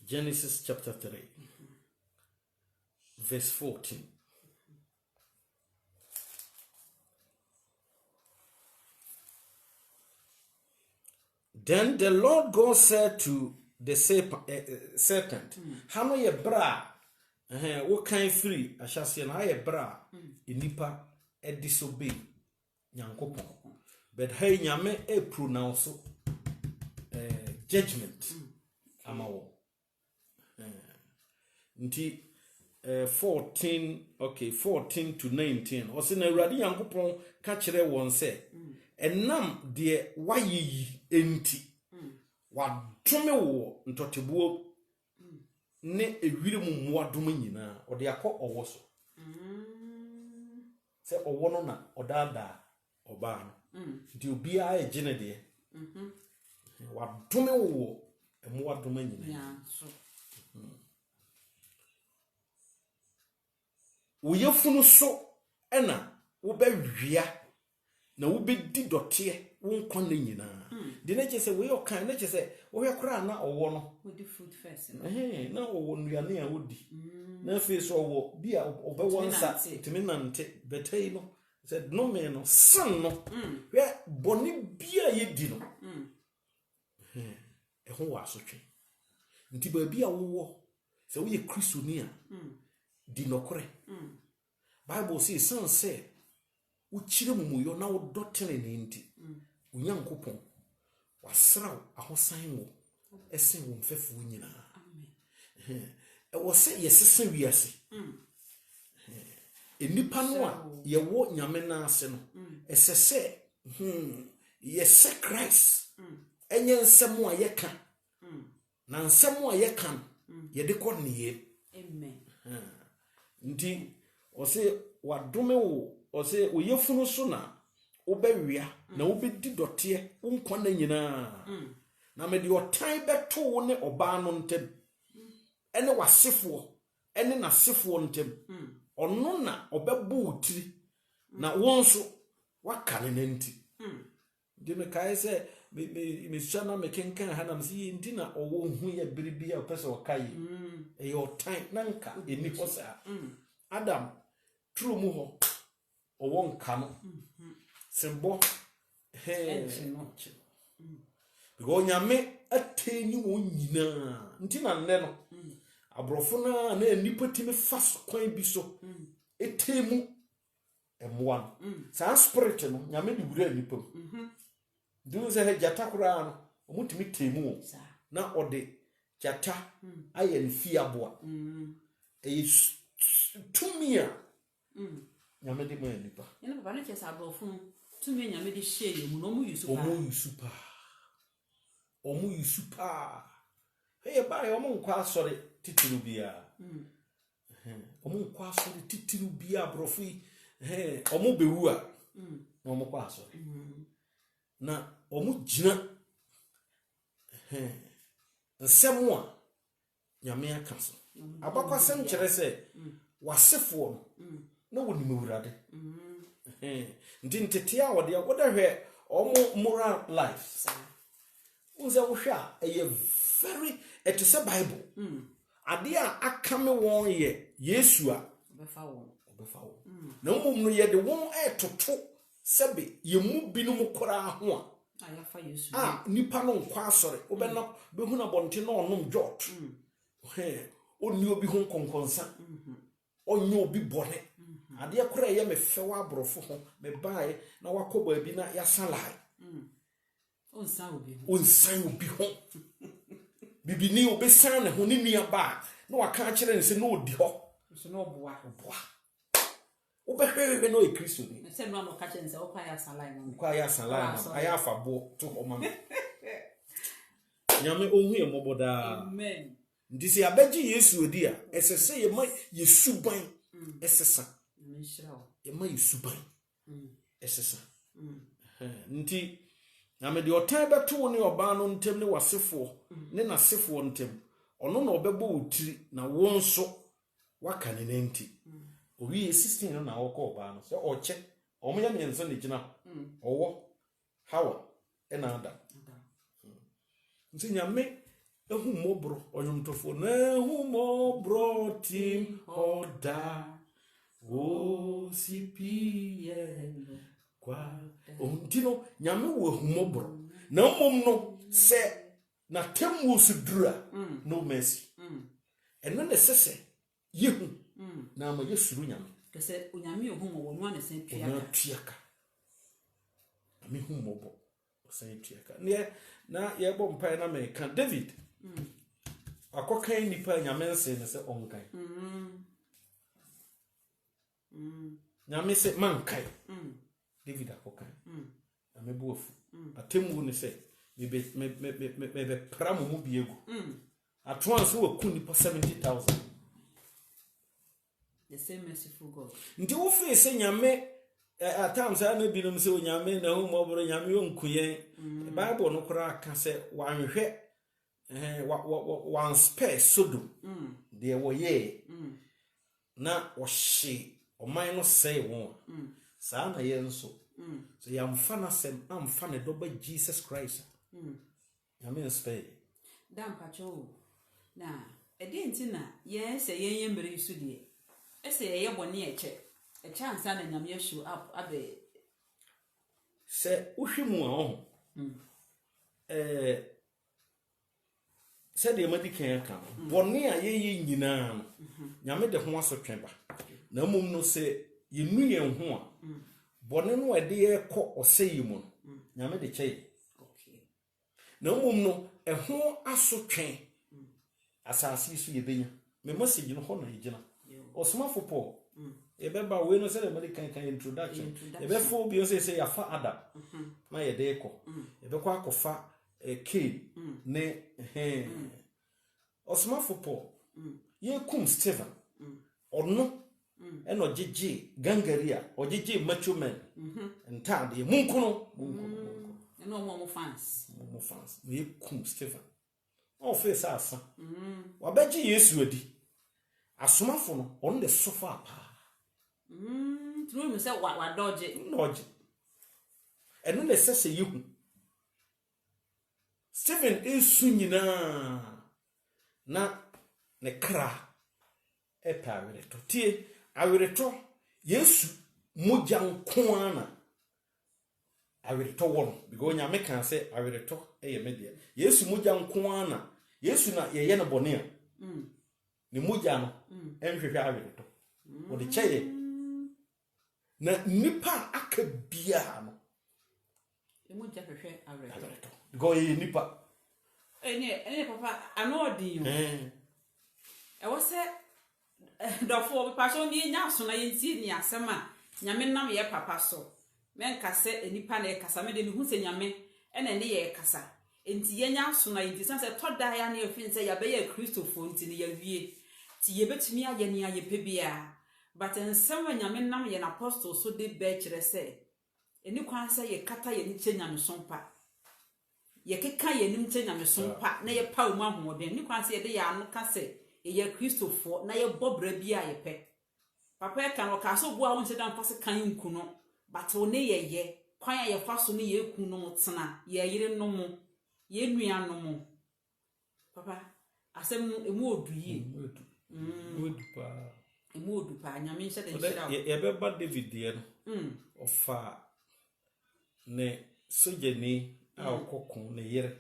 Genesis chapter 3 verse 14. Then the Lord God said to the serpent, how ye bra what kind free I shall see na ye bra inipa e disobey nyankopon but hey nyame e pronounce judgment amawo nti 14 to 19 o se na awurade nyankopon ka kire won se enam de wayeyi enti wadome wo ntoteboɔ ne ewire mu muadom nyina ode akɔ owo so se owo no na odada oba no nti obi a egene de wadome wo muadom nyina wo yefunu so ena wo bewia na wo bedi dote wo nkon na nyina de na che se we yokan na che se wo hwekora na owo no we do fruit first na owo nuane a wodi na fe so owo bia obewo nsa timi nante betei no said no me no san no we boni bia ye di no ho wa asotwe nti ba bia wo se wo ye kristoni a di nokore Bible says san say uchire mumuyo na wodotene ne nti unyankopon wasraw ahosan wo esen wo mfefo nyina amen e wo se yesese wiase enipa no a ye wo nyame na ase no esese yese Christ enye nsem a ye ka na nsem a ye kan ye de kɔ ne amen nti o se wadome wo o se oyefunu so na obewia na obedi dote wo nkwa na nyina na me de otan beto wo ne oba no ntem ene wasefo ene na sefo ntem ono na obebu utiri na wonso wakane nanti de me kai se me shana me kenkan ha na me si ndi na owo hu ya biribia opese okai e yo tan nanka eni hosa Adam true mu ho owo nka no sembo because nyame ateni wo nyina nti na nne no abrofo na enipa timi fast kwan bi so etemu emwa sa spirit no nyame di wura nipa du se he jata kura no omutimi temu na ode jata aye nfi aboa tumia nyame di mo nipa ene papa no chesa abrofo tumia nyame di share mu no mu yusupa omu yusupa Hey, buy omo kwa sorry titiru bia. Omo kwa sorry titiru bia brofi. Hey, omo bewu a. Na omo kwa sorry. Na omo gina nsɛm a nyame aka so abakwasɛm kyerɛ sɛ wasefo no na wonim awurade nti ntete a wɔde hwɛ ɔmo moral life unse wo hwɛ a ɛyɛ very it is a bible ade a aka me wɔn yɛ Yesu a obefa wo na mmom no yɛ de wɔn ɛtoto sɛbe yɛ mu binom koraa ho a ayafa Yesu nipa no nkwa asɔre wobɛna behuna bonte na ɔnom jot onni obi ho konkonsa onyo obi bɔne ade akora yɛ me fɛw abrɔfo ho me bae na wakɔbɔ abi na yasalai onsan obi ho bibini obesan ne ho ne nua ba na waka kyerɛ ne sɛ na odi hɔ so na oboa obehwehwe no e Kristo ni se no ka kyerɛ ne sɛ okwa yasalai no kwa yasalai no ayafa bo to homa nyame ohu ye moboda amen ndi se abegye Yesu odi a esese ye ma Yesuban esesa ye ma Yesuban esesa nti nyame de otan beto ne oba no ntem ne wasefo ne nasefo ntem ono na obebɔ otiri na wo nso waka ne nenti owi 16 no na wokɔ oba no so ɔkyɛ ɔmoya ne nso ne gina ɔwɔ Hawa ɛna Adam nti nyame ehu mobro onyomtofo na ehu mobro tim oda o sipie kwa ontino nyame wo ehu mobro na mmom no se na temu sudura no mercy eno ne sese yehu na ma yesuru nyame kese onyame ehu mo wonu ane sen tuaka ame hu mobro sen tuaka ne na yebo mpa na me kan David akokan nipa nyame nse ne se onkan nyame se mankai David akokan amebu ofu atemu ne se me pramu mu biegu atwanso waku nipa 70,000 the same merciful God ndi wo fe se nyame at times I may be no say nyame na hu mobro nyame onkuye bible no kora aka se wanhwɛ one spare Sodom de wo ye na ohye oman no say won saa na ye nso so yamfa na sem amfa ne doba Jesus Christ nyame spare dan pacho na edenti na ye se ye mbere isu de ese ye bɔne eche ansa na nyame show up abe se uhwimu a ho se de medican kan bɔne a ye nyina no nyame de ho asotwe ba na mum no se yenu ye ho a bɔne no ede ye kɔ ɔsɛyi mu no nyame de kyɛ okay na mum no ɛho asotwe asase su ye benya me message no ho na yigina osmafo Paul ebeba we no say the medican kan introduction ebefo bi o say ya fa Adam na ye de ekɔ ebekɔ akɔfa Cain ne osmafo Paul ye kum Stephen ono eno gege gangaria ogege macho man ntade munkono eno mo fans ye kum Stephen o face asa wabeji Yesu adi asomafo no on the sofa pa tru me say wa dodge eno ne sese yehu Stephen esu nyina na ne kra awereto tie awereto Yesu mogya nko ana awereto wo because nyame kan say awereto eye media Yesu mogya nko ana Yesu na ye no bone a ni mogya no enhwehwe awereto wo de kyeye na nipa aka bia no mogya hwehwe awereto go ye nipa ene papa anodin yo was dofo passion ni nya so na yenti ni asema nyame nam ye papa so men kase enipa na kasa me de ni hu se nyame ene ne ye kasa enti yenya so na enti sanse toda ya na efin se ya be ya Christopher enti ne ya wie ti ye betumi aye ne aye pebia but ensem nyame nam ye na apostle so de be kire se eni kwan se ye kata ye ni nyame sompa ye keka ye nim nyame sompa na ye pa mu ahoden ni kwan se ye de ya anu ka se ye Christopher na ye bobra bia ye pe papa e kan o ka so bua won se dan pase kan nku no but one ye kwan ye fa so ne ye ku no mutena ye yire no mu ye nua no mu papa asem emu oduyi pa emu odu pa nyame nse de nshira ye be ba David ye no ofa ne sojeni a okokun ne yire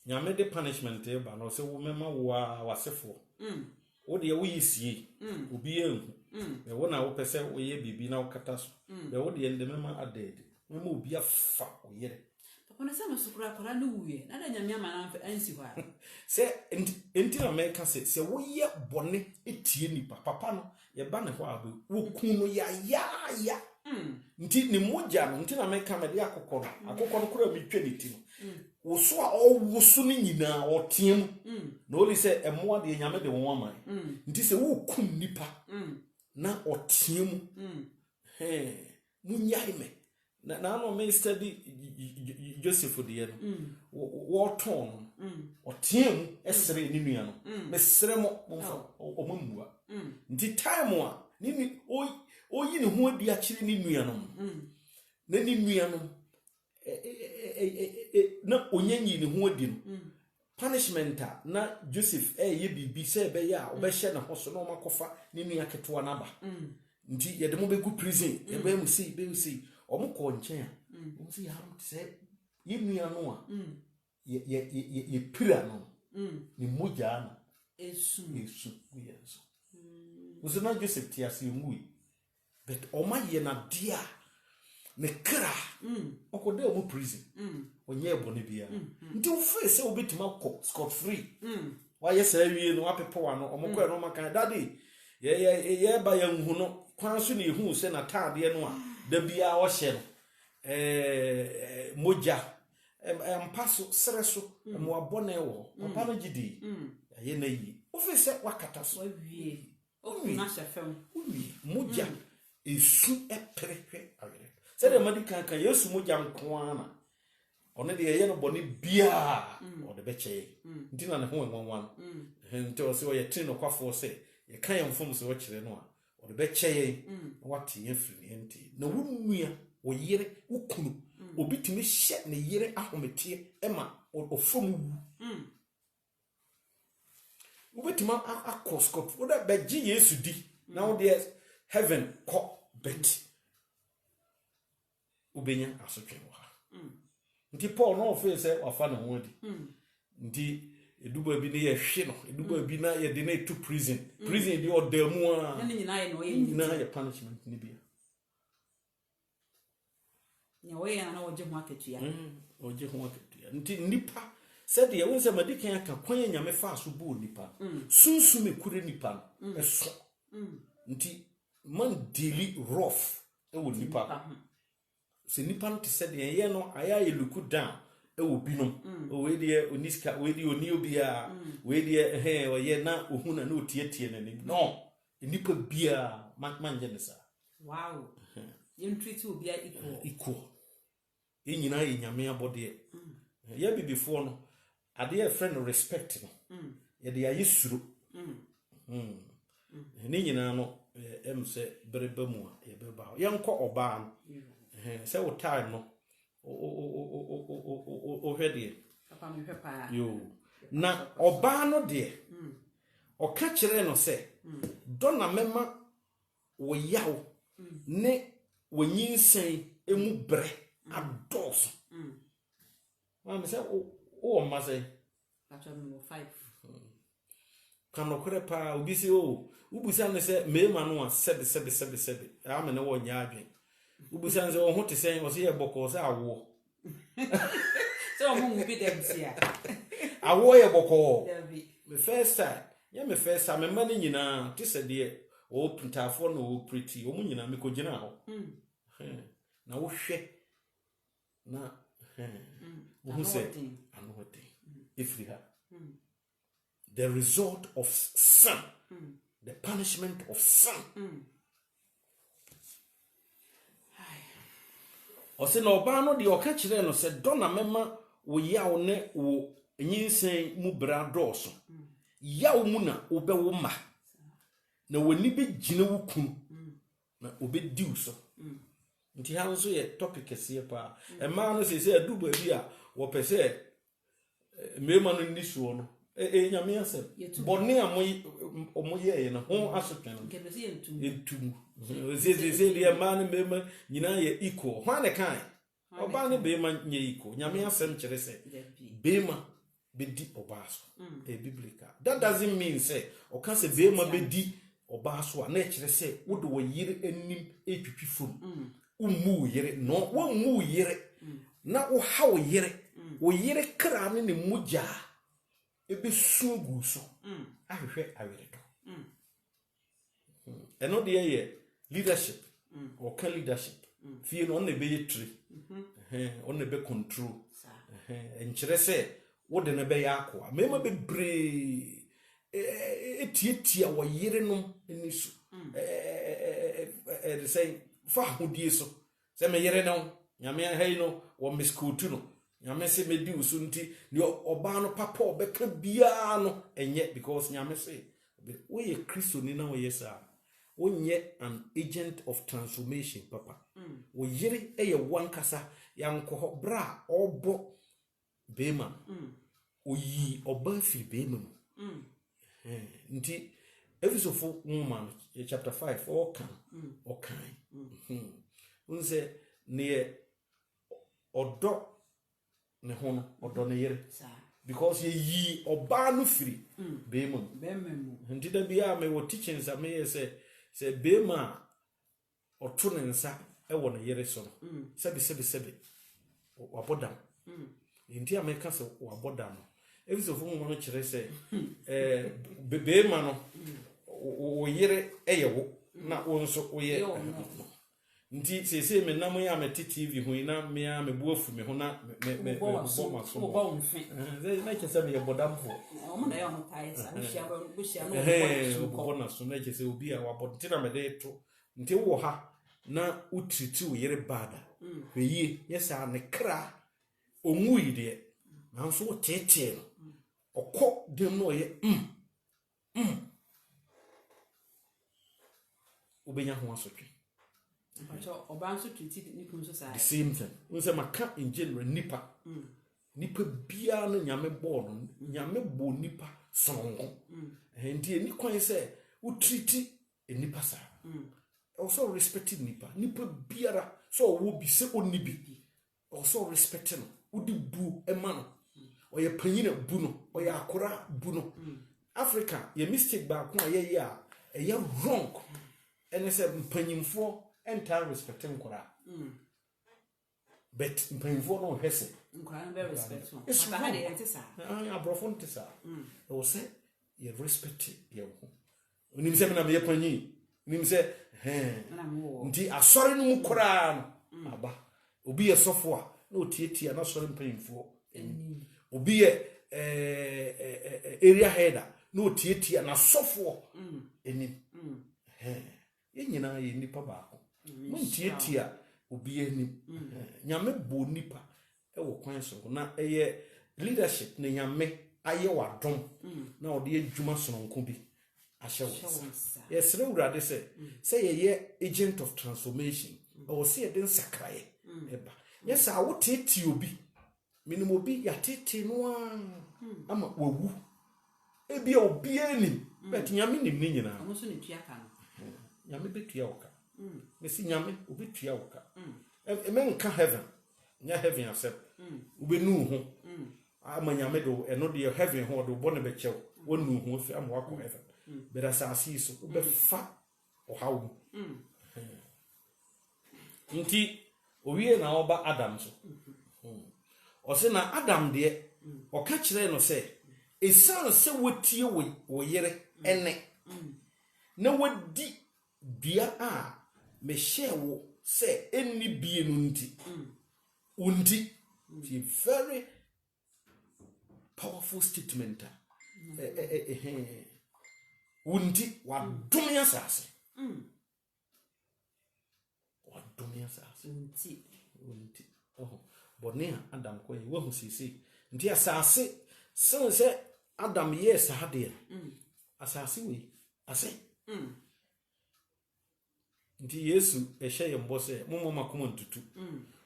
nyame de punishment e ba no se wo mema wo a wasefo wo de wo yisie obi ehu e wo na wo pese wo ye bibi na wo kata so be wo de ende mema adede mema obi afa wo yire papa na se no sukura kora ne wuye na da nyame ama na ansi hwa se enti na me ka se wo ye bone etie nipa papa no ye ba ne ho abe wo kun no ya nti ni moja no nti na me ka me de akokọ no kura mi twa ni ti no wo so a owoso ni nyina otiem na oli se emoa de nyame de won aman nti se wo kun nipa na otiem munyai me na no me study Joseph de ye no wo ton otiem esere ni nua no me sere mo o mamua nti time a ni oyi ne ho adi akire ni nua no na ni nua no na onyanyi ne ho adi no punishment na Joseph ye bibi se be ya obehye na hoso na omakofa ni nua ketewa na ba nti ye de mo be gu prison ye be mu sei omko nchen o si ha se ye nua no a ye pira no ni moja na esu yes uzuna Joseph tiasi ngui but oma ye na dia ne kra okode omo prison onye ebone bia nti o face o betima ko scot free wa ye sa wie no apepo wa no omo ko no maka daddy ye ba ya nhu no kwan so na ehu se na taade no a da bia o hye no moja mpaso sereso mo abone wo papa no gidi ye na yi o face wakata so wie o na shefem moja esu eperehwe awere se de medical kan yesu moja nkoana one de ye no bone bia o de beche nti na ne ho enwanwan nti o se o ye tin no kwafo se ye kan ye mfom se o kire no a o de beche ye wate ye firi nti na wunua o yire ukunu obitimi hye ne yire ahometie ema ofom wu ubetima akoskop wo da beji yesu di na wo de heaven ko bet ubenya asotwe wo ha nti Paul no fe se wafa na ho di nti eduba bi ne ye hwe no eduba bi na ye de na to prison di odamu a ne nyina ye no ye nyina ye punishment ni bia nya we ya na oje ho akatua oje ho akatua nti nipa said ye wonse madikan aka kwan nyame fa so bu nipa sunsume kure nipa eso nti man deli rough e wo nipa se nipa no te said ye no aya ye luku down e wo binom we de oniska we de oni obia we de oye na ohuna na otietie na nim no nipa bia manje ne sa wow you treat obia equal e nyina ye nyame abode ye bi before no ade ye friend respect no ye de ayesuro ni nyina no em se bereba mu a ye beba ye nko oba no se wo time no o hwede papa me hwe pa yo na oba no de o ka kire no se do na mema wo yaw ne wo nyinsen emu bre ados ma me se o ma se papa me 5 kano kure pa obi se o ubusa ne se mema no a sebe amene wo nya adwen ubusa ne se o ho te sen o se ye boko se awo so o mu bi dem tia awo ye boko me first time me ma ne nyina te se de o puntafo no o pretty o mu nyina me ko gina ho na wo hwe na Who say anointing? If we have the result of sin, the punishment of sin. O se no ba no de o ka kire no se do na mema wo yaw ne wo nyinsen mu bra dɔɔso. Yaw mu na wo be wo ma. Na wani be gina wo kun. Na obedi wo so. Nti ha nso ye topic kese pa. E ma no se adu ba bi a wo pese mema no ni suo no. Nyame asem. Bone a mo ye na ho asotwen. Entum. Ze de ma no mema nyina ye equal. Hwan ne kan? Oba ne be ma nye equal. Nyame asem kire se. Be ma be di oba so. Biblical. That doesn't mean say o kan se be ma be di oba so na kire se wo de wo yire anim etwitwi fom. Umu yire no wo mu yire na wo ha wo yire kra ne mugya ebe sungu so ahwehwe aweredo eno de ye leadership or can leadership fie no na be yetri on na be control enkire se wo de na be yakwa mema be bre etietia wo yire no eni so they say fa hodie so se me yere no nyame ahai no wo miskutu no nyame se me di usunti ni oba no papa obeka bia no enye because nyame se we ye Kristo ni na we yesa wo nye an agent of transformation papa wo yere eye wankasa yanko bra obo bema oyi oba fi bema no nti Episode woman chapter 5 okan unse ne odo ne hono odo ne yere because ye yi oba no free bema nti da bia me wo teachings am ye se bema oto ne nsa e wo ne yere so sebi wabodam nti ameka se wabodam Episode woman kire se bema no o yere eyewo na wonso oye nti sese me nam ya meti TV hu na me a me buafu me ho na me bo maso bo na kese me bodamfo o mo na ye ho tai sa bushia no bo na so na kese obi a wabodti na me de to nti wo ha na utriti o yere bada hweye yesa ne kra omui de na so tete okọ dem no ye ubenya ho asotwe oba nso treat ni kun so sai the same thing we say maka in general nipa bia no nyame bo no nyame bo nipa songo ndi ni kwan say u treat nipa sa also respect nipa biara so wo bi se oni bi also respect no udi bu e ma no oye panyina bu no oye akora bu no Africa ye mistake ba ko aye ya e wrong and say mpanyimfo enter respecting kora but mpanyimfo no hese nkora no be respectful aka ha de entesa abrofo ntesa o say ye respect ye ho onim se na me panyi onim se nti asori no mu kora no aba obi ye sofo a na otietia na sori mpanyimfo obi ye area header na otietia na sofo enim ye nyina ye nipa baako montietia obi enim nyame bo nipa e wo kwan so na eye leadership na nyame aye wadom na ode adwuma sononko bi ahye wo yes rewurade say ye agent of transformation o say den sakraye eba yes a wo tete obi minimo bi ya tete no ama wawu ebi obi enim bet nyame nim ni nyina no so ne tuaka no nyame betua oka mesi nyame obetua oka men ka heaven nya heaven accept ubenu ho ama nyame do eno de heaven ho do bone be chew wonu ho fi am wako heaven but as asi so ubefa o hawo nti owie na oba Adam so o se na Adam de o ka kire no se esan se wotie wo yere ene na wadi bia a me shewo se enni bie no nti undi It's a very powerful statement. Unti wa dumia sase. Wa dumia sase. Unti. Oh, bonia Adam ko yi wahu sisi. Nti asase se Adam yes hade. Asase we ase. Nti Yesu ehye yembo se mommo makoma ntutu.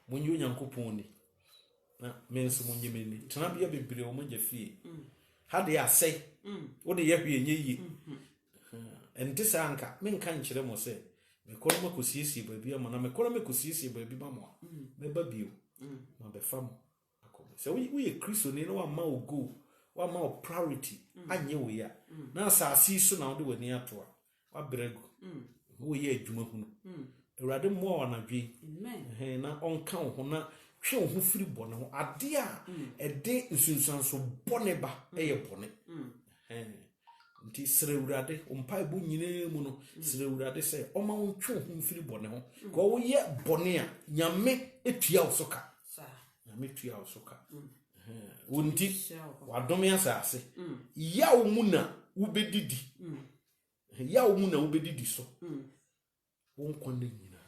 Munyi Onyankopon ni. Na menso munyi meni. Tena bia bebre o munje fie. Hade ase. Wo de ye hwe enye yi. Enti sanka menka nkyere mo se mekoro makosiesie baabi ama na mekoro makosiesie baabi ma mo. Meba bio. Ma be fam akobe. Se we Kristo ni no wa ma ogo. Wa ma priority anye wo ya. Na asase so na wo de wani ato a. Wa bregu. Wo ye adwuma hunu. Awurade mo wa na dwe. Amen. Na onka wo na hwe wo firi bone ho ade a ede nsunsuanso bone ba eye bone. Nti sere Awurade ompa ebu nyine mu no sere Awurade se oma wo twe wo firi bone ho ko wo ye bone a nyame etua wo soka. Nyame tua wo soka. Wonti wadome asase. Ya wo mu na wo bedidi. Ya wo mu na wo bedidi so. Won kwande nyina.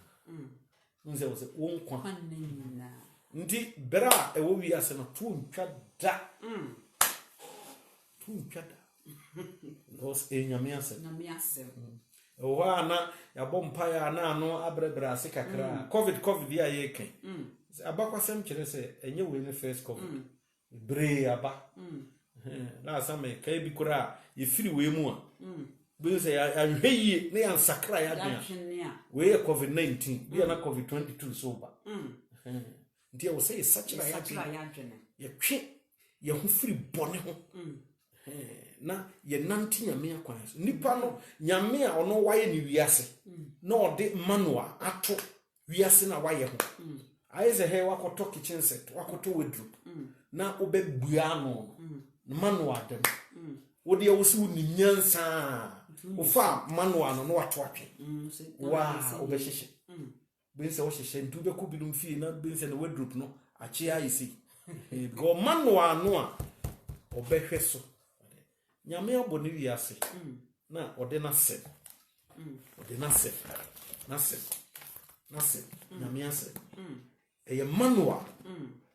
Nze wo se won kwande nyina. Nti bera ewo wi ase no to ntwa da. To ntwa da. Because nyame ase. Nyame ase. Owa na ya bompa ya na ano abrebra ase kakra. COVID ya ye ken. Abakwasem kire se enye we ne first COVID. Bre aba. Na asame kai bi kura ye firi we mu a. Be say ya hweye ne ya sakra ya dua. We COVID-19, we na COVID-22 so ba. Nti ya wo say sakra ya dua. Ye twe ye ho firi bone ho. Na ye nanti nyame akwan so. Nipa no nyame a ono waye ni wiase. Na ode manual ato wiase na waye ho. Aize he wakoto kitchen set, wakoto wardrobe. Na obebua no manual dem. Wode ya wo si woni nyansa. Ofa manual no wato atwe. Wa obehihye. Bense wo hihye ntu be ko bidum fie na bense na wardrobe no ache ayisi. Go manual no a obehwe so. Nyame aboni wiase. Na ode na se. Ode na se. Na se. Nyame ase. Eye manual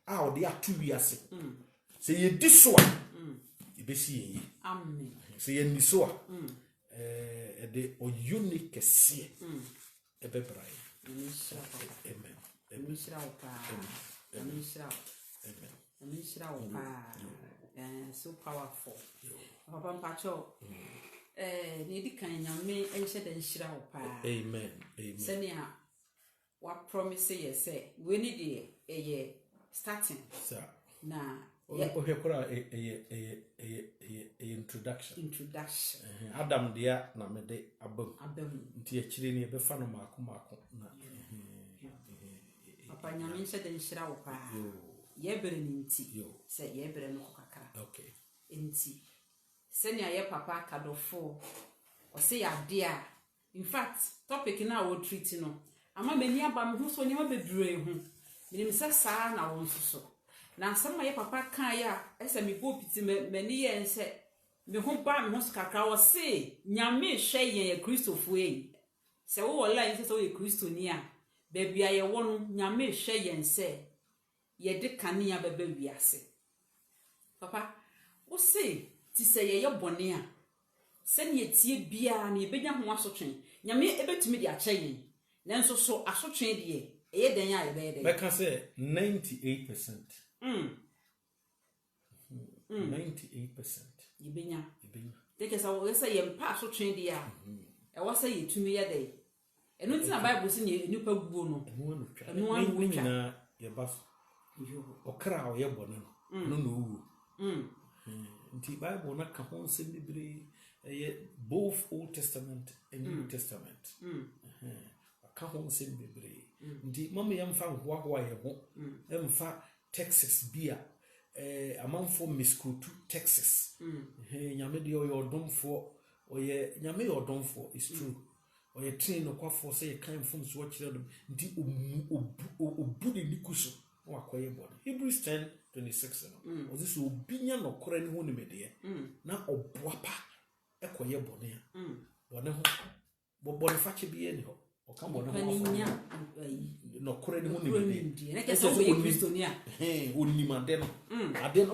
a ode atu wiase. Se ye diso a ibesi ye. Amen. Se ye niso a de o unique sie ebebrai. Amen. Amen. So powerful. Papa Mpacho ni di kan nyame enche den hira wo pa. Amen. Amen. Senia wa promise ye say we need the starting. Sir. Na ohekora introduction. Adam dia na mede abam. Nti akire ni be fa no maako na. Papa nyame enche den hira wo pa. Ye bere ni nti. Say ye bere no kakra. Okay. Nti senia ye papa kadofo o se ya dia. In fact topic na wo treat no ama mani aba me ho so nyama bedure hu minim se saa na wo nsoso na asema ye papa kan ya ese me go piti mani ye nse me ho ba me ho kakra wo se nyame hwe ye Kristofo yi se wo wala yin se wo ye Kristo ni a ba bia ye wo no nyame hwe ye nse ye de kanea baba wiase papa wo se ti se ye bone a se ne tie bia na ye benya ho asotwen nyame ebetumi di ache yin nanso so asotwen de eye den ya ye be de Beka say 98%. 98%. ye benya take say wo say ye mpa asotwen de a e wo say ye tumi ye de eno ti na Bible se ne nipa guo no enu anu na ye baf okra o ye bone no no wu nti Bible na ka ho nsem bibre both Old Testament and New Testament. Ka ho nsem bibre nti mama yamfa hoahoa ye ho emfa Texas bia amanfo miskutu Texas nyame de oyodomfo oye nyame yodomfo is true oye train no kwafo say kan fom so kire dum nti obu de nikuso wa kwaye body. Hebrews 10:26 no. Ozi so obinya no kora ne ho nimede na oboapa ekoye body a. Body ho body fache bi eni ho. Oka body ho no kora ne ho nimede. Na ke so we Kristonia. Onimade no. Ade no.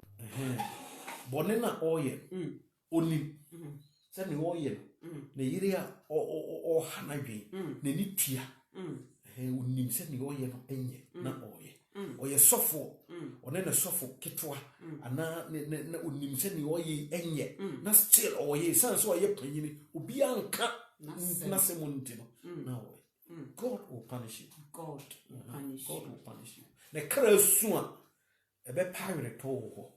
Body na oye. Onim. Se ne oye na yire a o hanadwe na ni tua. Onim se ne oye no enye na oye. Oye sofo one na sofo ketwa ana na onim se ne oye enye na still oye sense oye panyini obi anka na se monti no na oye. God will punish you. God will punish you. God will punish you. Ne kra su a ebe pawre to ho.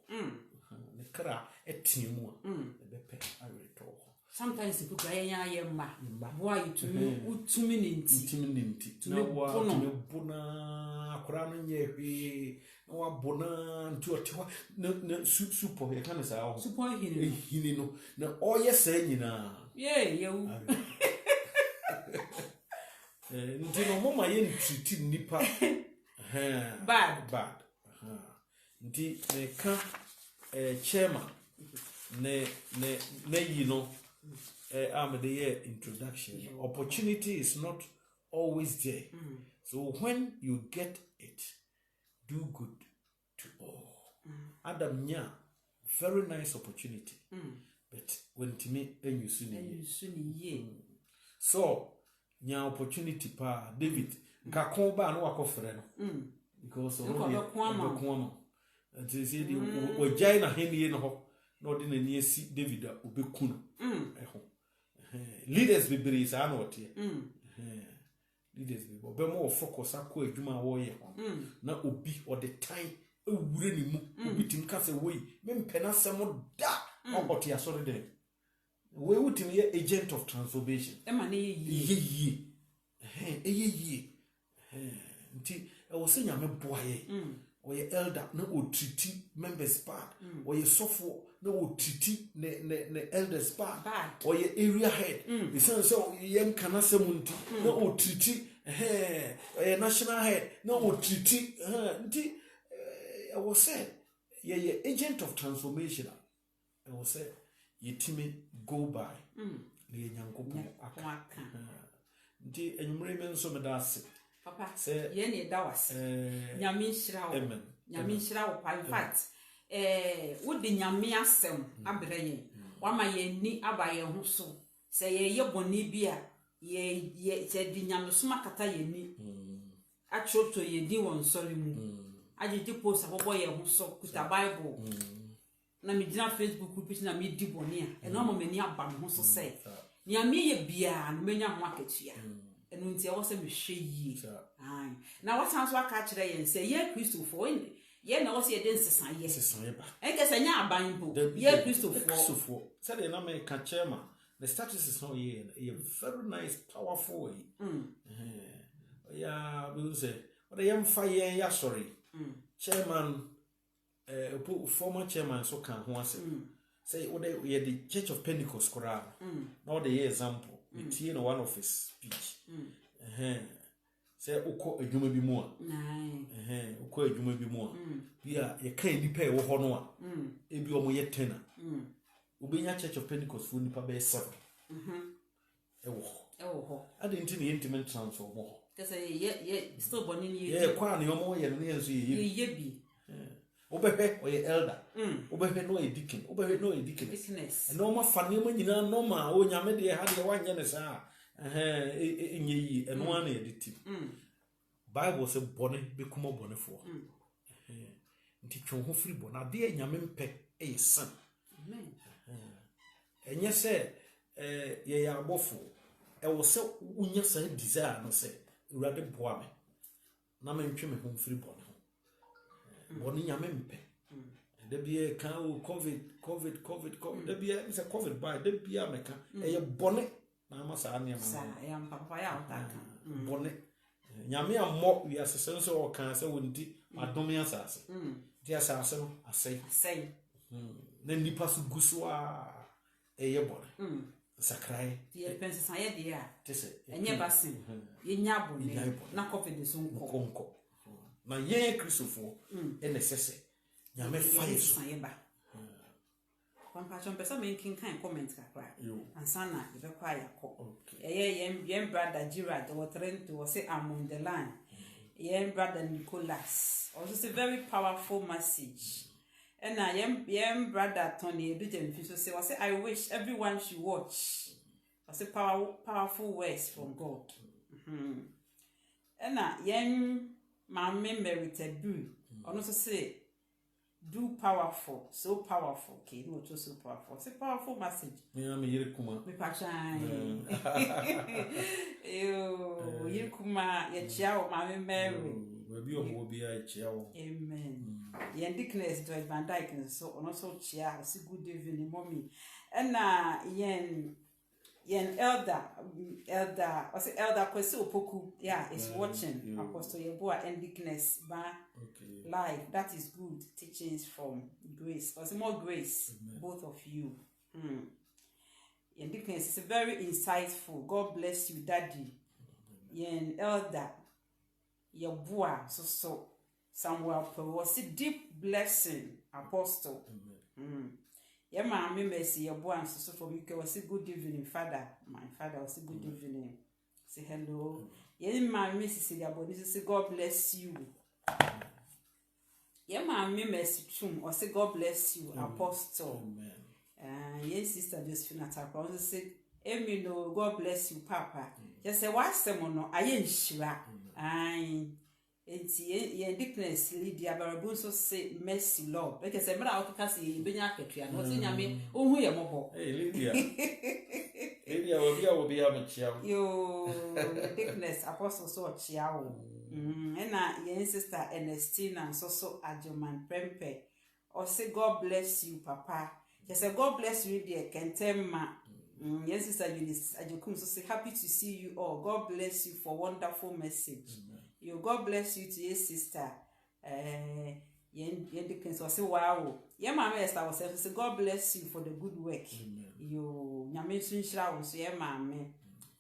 Ne kra etimu a ebe pe awre to ho. Sometimes people cry yemma. Boy to minute. Na wa to bona akra no nye hwe na wa bona nti otewa na super he kan say aho. Super hini no na oye say nyina. Yewu. Nti no mama ye ntiti nipa. Bad. Nti me ka chairman ne you know I'm the introduction. Opportunity is not always there. So when you get it, do good to all. Adam nya, very nice opportunity. But when to me, and you soon so nya opportunity pa David kakomba no akofre no because no it say the wajai na henie no ho no de na ni esi David obeku no eho leaders be bere sa na ote leaders be obe mo focus akọ adwuma wo ye ho na obi o the time ewure ni mu obi tim ka se we me mpena sem da obote asori dem we wutim ye agent of transformation e ma na ye nti e wo se nyame boaye oye elder na o treat members bad oye sofo na o treat ne elders bad oye area head the sense so yem kana semunti na o treat oye national head na o treat nti I was say ye agent of transformation I was say yetime go by le nyankopon aka nti enyumre men so medase Papa, ye ne da wase. Nyame nhira wo. Amen. Nyame nhira wo pa in fact. Wo de nyame asem abrɛ yen. Wa ma ye ni aba ye ho so. Se ye boni bi a ye se di nyame so makata ye ni. A choto ye di won sori mu. Agye post abobo ye ho so kuta Bible. Na me gina Facebook group na me di boni a. E no ma mani aba me ho so se. Nyame ye bia no menya ho akatua. Enu nti e wo se me hwe yi na what sounds aka kire yen say ye Christopher ye na wo se ye den sesan ye ba e ke se nya aban bo ye Christopher said na me ka chairman the status is not here a very nice powerful way we say what I am fire ya sorry chairman former chairman so kan ho ase say what ye the Church of Pentecost kora now the example it in one of his speech say ukọ adwuma bi mu a ukọ adwuma bi mu a bia ye kan nipa e wo ho no a ebi omo ye 10 a obenya Church of Pentecost fu nipa be 7 e wo ho ade nti ne intimate transform ho say ye still born in ye kwa ne omo ye no ye nso ye bi obehwe oye elder obehwe no e deacon obehwe no e deaconess no ma fa ne ma nyina no ma o nyame de ha de wanye ne sa enye yi eno ana ye de tim Bible say bone be kuma bone fo nti twon ho firi bone de nyame mpe e san amen enye se ye ya abofo e wo se unya sa desire no se urade boa me na me ntwe me ho firi bone boni nyame mpe da bia kan o covid da bia se covid by da bia meka e boni na ma sa ne ma sa ya papa ya otaka boni nyame ammo wi asese so o kan se wonti adome asase dia asase no asai na nipa su guso a e boni sakrai ye pense sa ye dia tese enye basin ye nya boni na covid so nko na yen Christopher ene sese nyame fire so Compassion person making kind comment kakra. And sana you be quiet. Okay. Yen brother Gerard or Trent to say I'm on the line. Yen brother Nicholas. Also say very powerful message. And I yen brother Tony Ebijem Fiso say I wish everyone should watch. I say powerful words from God. And yen Mammy Merited Brew. And also say do powerful, so powerful. Okay, no, just so powerful. It's a powerful message. Yeah, me Yirikuma. Me pachan. Yo, Yirikuma, ye chiao, Mammy Mary. We'll be a chiao. Amen. Yen Dickness, Joyce Van Dyke, and so on also chia. See good evening, mommy. And yen elder, I say elder Kwesi Opoku, yeah, is watching Apostle Yeboah and Dickness live. That is good teachings from Grace. Or more grace, both of you. Yen Dickness is very insightful. God bless you, Daddy. Yen elder Yeboah, so Samuel was a deep blessing, Apostle. Yeah, ma, me mercy your boy and so for me. Was a good evening, Father. My father was a good evening. Say hello. Yeah, ma, Mrs. Yaboni say God bless you. Yeah, ma, me mercy chum or say God bless you, Apostle. Yes, Sister Josephine Atakwa say, Emi no, God bless you, Papa. Just say what someone I ain't sure. Yen Dickness Lydia Barabun so say mercy Lord. Like I said, I can see Benya Ketria. No, see Yami, oh, we are mobile. Hey, Lydia. Lydia will be a child. Yo, Dickness Apostle so chiao. And yen sister Ernestina so Ajoman Prempe. Or say God bless you, Papa. Just say God bless you, dear Kentema. Yes, sister Eunice Ajokum so say happy to see you all. God bless you for wonderful message. You God bless you to your sister. Yen Dickens was say wow. Your mama Esther was say God bless you for the good work. You nyame sunshira so your mama.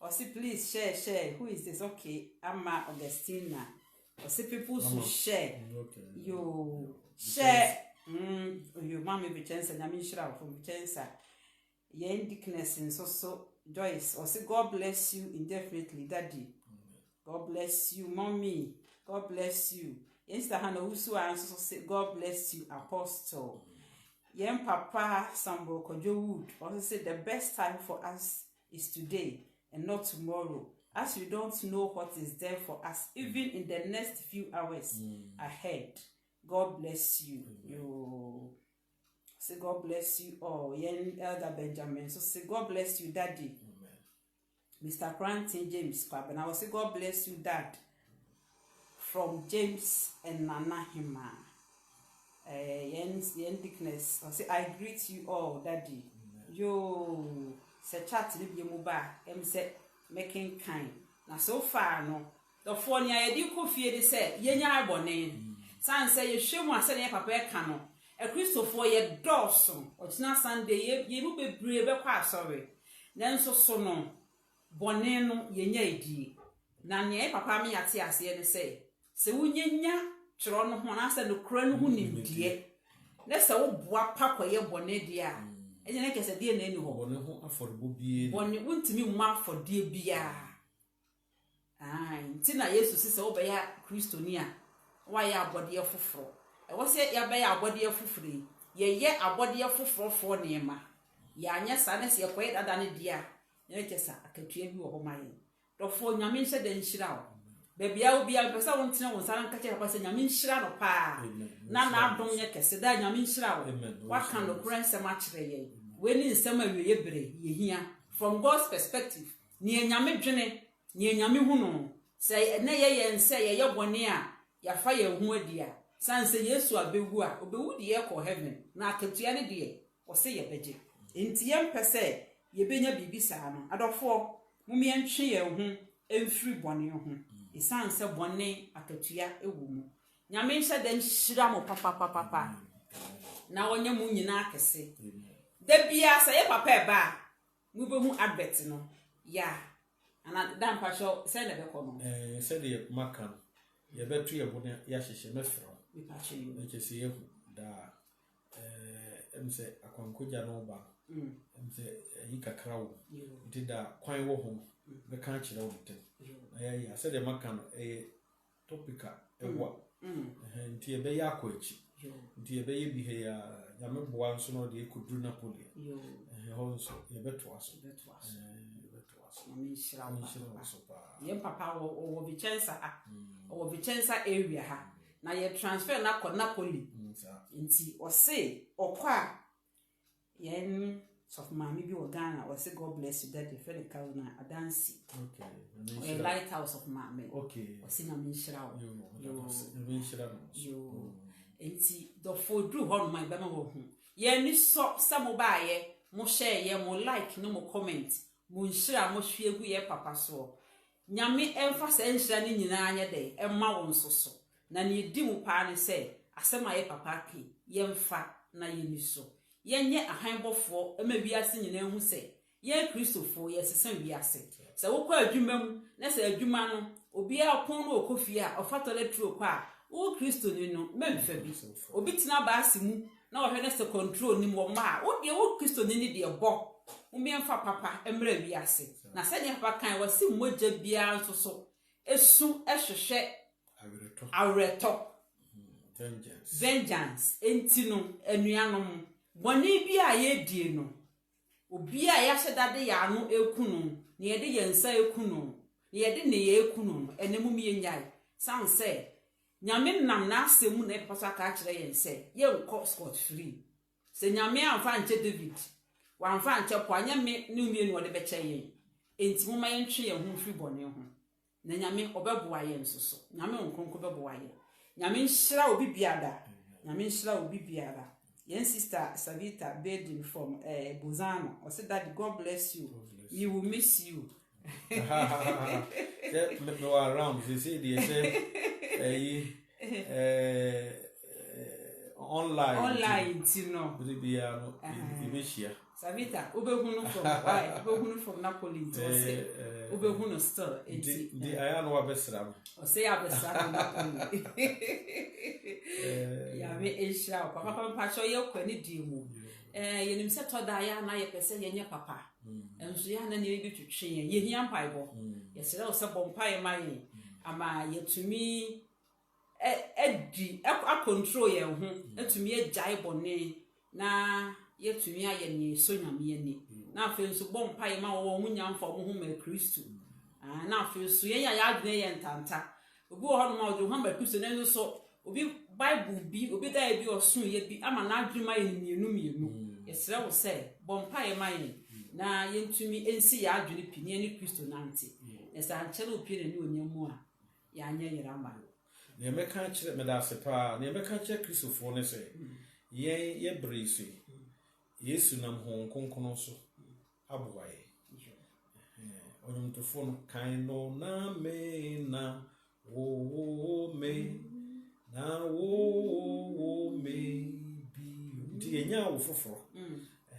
Or say please share. Who is this? Okay, Amma Augustina. Or say people should share. You share. You mama be chance nyame shira from chance. Yen Dickness and so Joyce. Or say God bless you indefinitely, Daddy. God bless you, Mommy. God bless you. Yes, the Hannah Usu answers say, God bless you, Apostle. Yen Papa Sambo Kojo Wood also said the best time for us is today and not tomorrow. As you don't know what is there for us, even in the next few hours ahead. God bless you. You say God bless you all. Yen Elder Benjamin. So say God bless you, Daddy. Mr. Cranton James Club, and I will say God bless you, Dad. From James and Nana Hima. Yen Dickness. I say I greet you all, Daddy. Yo, say chat live your mobile. Say making kind. Now so far no. The phone ya di kofi de say yenya abone. San say you show one say your papa kano. A Christopher ye Dawson. Or tina Sunday ye will be brave sorry. Then so no. Boneno yenya edi na ne papa me ate ase ne se wunyenya tworo no ho na se no kura no hu nimdie na se wo boa pakoye bone dia enye na kese die na eni ho bone ho aforbo bie bone wuntimi mu afodie bia ntina Yesu se wo be ya Kristoni a wa ya abode foforo e wo se ya be ya abode foforo ye abode foforo fo ne ma ya anya sa na se ye koye dada ne dia Yekesa akatua bi wo ho maye dofo nyame nhye de nhira wo bebia obi a pesa won tena won saran kache kwa se nyame nhira no pa na adom ye kese da nyame nhira wo waka no kranse ma kire ye we ni nsem awie bere ye hia from God's perspective ni nyame dwene ni nyame hu no se na ye nse ye bone a ya fa ye hu adia sanse Yesu abewu a obewu de ye ko heaven na akatua ne de o se ye beje enti ye mpese ye benya bibi saa no adofo mumie ntwe ye hu emfiri bone ho isan se bone akatua ewu mu nyame nhye de nhira mo papa na wonye mu nyina akese da bia sa ye papa e ba mu be hu advert no ya ana dan pa sho se na be ko no se de makan ye betu ye bone ya hyehye mefro we patch you na chese yehu da emse akwankoja no ba emse yi kakra wo nti da kwan wo ho be kan kire wo tem ayi ase de maka no topica ewa nti ye be ya akwachi nti ye be ye bi he ya nyame boa nso no de ekudru Napoli ho nso ye beto aso ye papa wo Vicenza wo Vicenza area ha na ye transfer na ko Napoli nti o say okwa yen of mama bi wo Ghana o say God bless you that the friend Carolina Adansi a lighthouse of mama o say na minshira yo nti do fodru ho no my be ma wo hu ye ni so samo ba ye mo share ye mo like no mo comment mo nshira mo hwe egu ye papa so nyame emfa sa nshira ni nyina anya de emma wo nsoso na ne di mu pa ne se asema ye papa ki ye mfa na ye ni so ye nye ahanbofo ema wiase nyina hu se ye kristofo ye sesa wiase se wo kwa adwuma mu na se adwuma no obi akon no okofie a ofatole tro kwa wo kristo ni no memfa bi obi tina baasi mu na wo hwe na se control ni mo ma wo de wo kristo ni de bo umemfa papa emra wiase na se ne papa kan wasi mogya bia nso so esu ehwehwe awreto vengeance entino enuanom boni bia ye die no obi a ya hyedade ya no ekunu ne ye de yensa ekunu ne ye de ne ye ekunu enemu mi nyai san se nyame nam na asemu na papa ka kire yense ye nko scot free se nyame amfa nche David wanfa nche po anya me ne umie no de be che yen enti mo ma ye ntwe ye ho free bone ho na nyame obeboa ye nsoso nyame onkonko beboa ye nyame nhyira obi biada nyame nhyira obi biada yen sister Savita Bedin from Bozano o said that God bless you. He will miss you. Me around they say online you know bibiano ibeshia Savita obehunu from Napoli to say obehunu still the ayano abesra o say abesra Napoli ya me esha papa pacho ye kwani di mu yenim se to da ya na ye pese ye nye papa enso ya na ne bi twetwe ye hia mpaibo ye sere o se bompai mai ama yetumi edi a control ye ho etumi agai bone na yetumi aye ne so nyame ani na afi nso bompai ma wo munya mfa mo ho ma Kristo na afi so ye ya adwene ye ntanta obi wo ho no ma odu ho ma Kristo ne nso so obi Bible bi obi da bi osun ye bi ama na adwuma ye mienu yesere wo se bompai ma ye na yentumi ensi ya adwene pini ne Kristo nante esa anchere opie ne onyamu a ya anya yirama ne meka kire me da sepa ne meka kire Kristofo ne se ye brisi Yesu nam hon konkono so aboaye onumtofo no kan no na me na wo me na wo me bi di enya wo foforo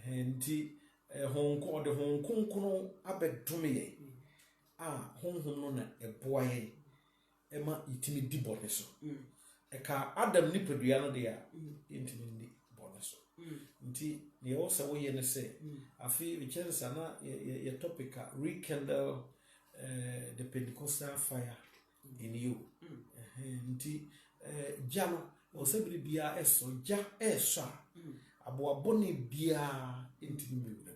ndi honko de honkonkono abedume ye honhom no na eboaye ema itimi di bone so eka Adam ni pedua no de ya intimi di bone so nti ne wo se wo ye ne se afi Vicenza na ye topica rekindle the Pentecostal fire in you nti jama o se bia eso ja eso abo abone bia intimi bewura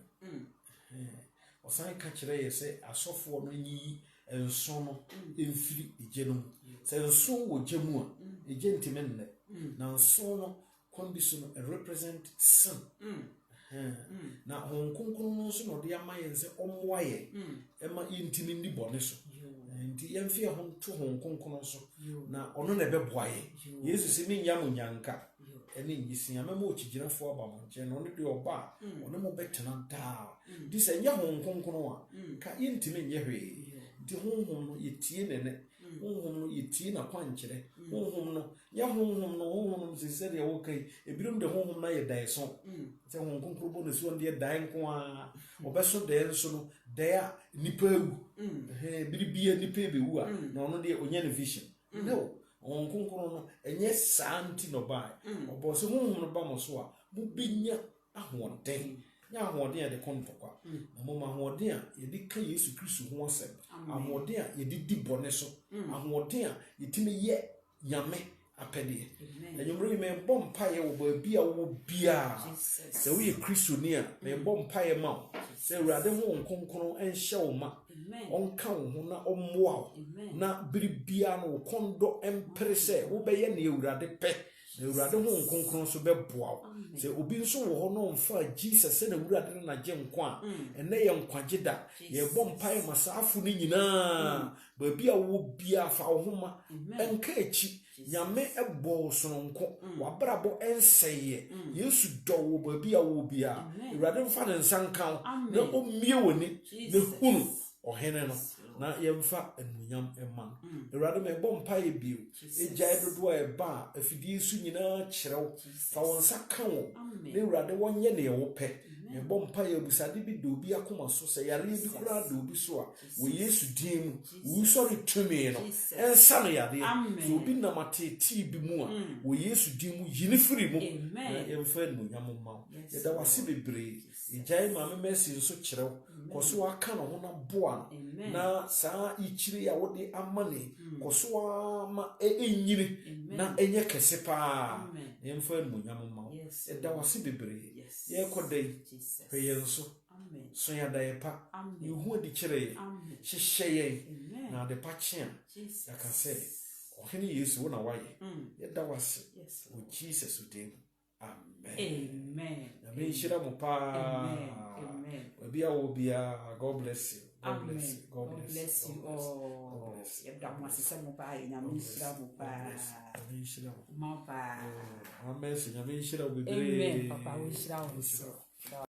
o san ka kire ye se asofo no nyi enso no emfiri ejenum se enso wo jemu a eje ntime nne na enso no condition represent sin na honkonkon no so no de amaye nse omwaye ema intimi ndi bone so nti yemfie ho to honkonkon so na ono na beboaye Yesu se mi nyam nyanka ene nyisia mema ochigirafo aba mo nche no ne de oba ono mo betena da di se nya honkonkon a ka intimi nye hwe di honhom no yetie nene honhom no yetie na kwankere honhom no ya honhom no sesere ya wokai ebirum de honhom na ye dan so se honkonkon bo no so de dan ko a obeso de nso no de a nipa ewu biribia nipa be wu a na ono de onya ne vision no on konkron no enye santi no bai obo se honhom no ba mo so a mo benya ahoden nya ahoden de kontokwa na mo ahoden a ye di kan Yesu Kristo ho asem ahoden a ye di bone so ahoden a yetime ye nyame apede enyumre me bom paye wo ba bia wo bia se wo ye Kristo ni a me bom paye ma se urade ho nkonkron enhye wo ma onka wo ho na ommoa wo na biribia no kondo emprese wo be ye ne urade pe na urade ho nkonkron so be boa wo se obi nso wo ho no mfa Jesus na urade na gye nkwa ene ye nkwagye da ye bom paye masafu ni nyina ba bia wo bia fa wo ho ma enka echi nyame ebo sononko wabrabo enseye Yesu dowo ba bia wo bia urade mfa ne nsankan na omie woni ne hunu ohene no na yemfa enunyam emman urade me bom paye bio ejai dodo e ba afidie su nyina kyerɛw fa won saka wo ne urade wonye ne wo pe me bom paye busade bi do bi akoma so se yare bi kura do bi so a wo Yesu din mu wo sori tumi no ensa no yade so bi na mateti bi mu a wo Yesu din mu yini firi mu na yemfa enunyam ma yeda wase bebre ejai ma me mercy so kyerɛw koso aka no ho na boa na saa ichiri ya wode amane koso ma enyiri na enye kese pa yemfa enunyam ma eda wase bebre ye kodai hweyenso so ya dai pa yehu adi kire hyehyeye na de pa kye ya ka se ohene Yesu na waye yeda wase o Jesus udem amen amen shira mo pa amen bia wo bia God bless you. God bless you. God bless you. Oh, yeda mo asese mo pa nyame shira mo pa amen shira mo pa amen nyame shira wo bebre amen papa wo shira wo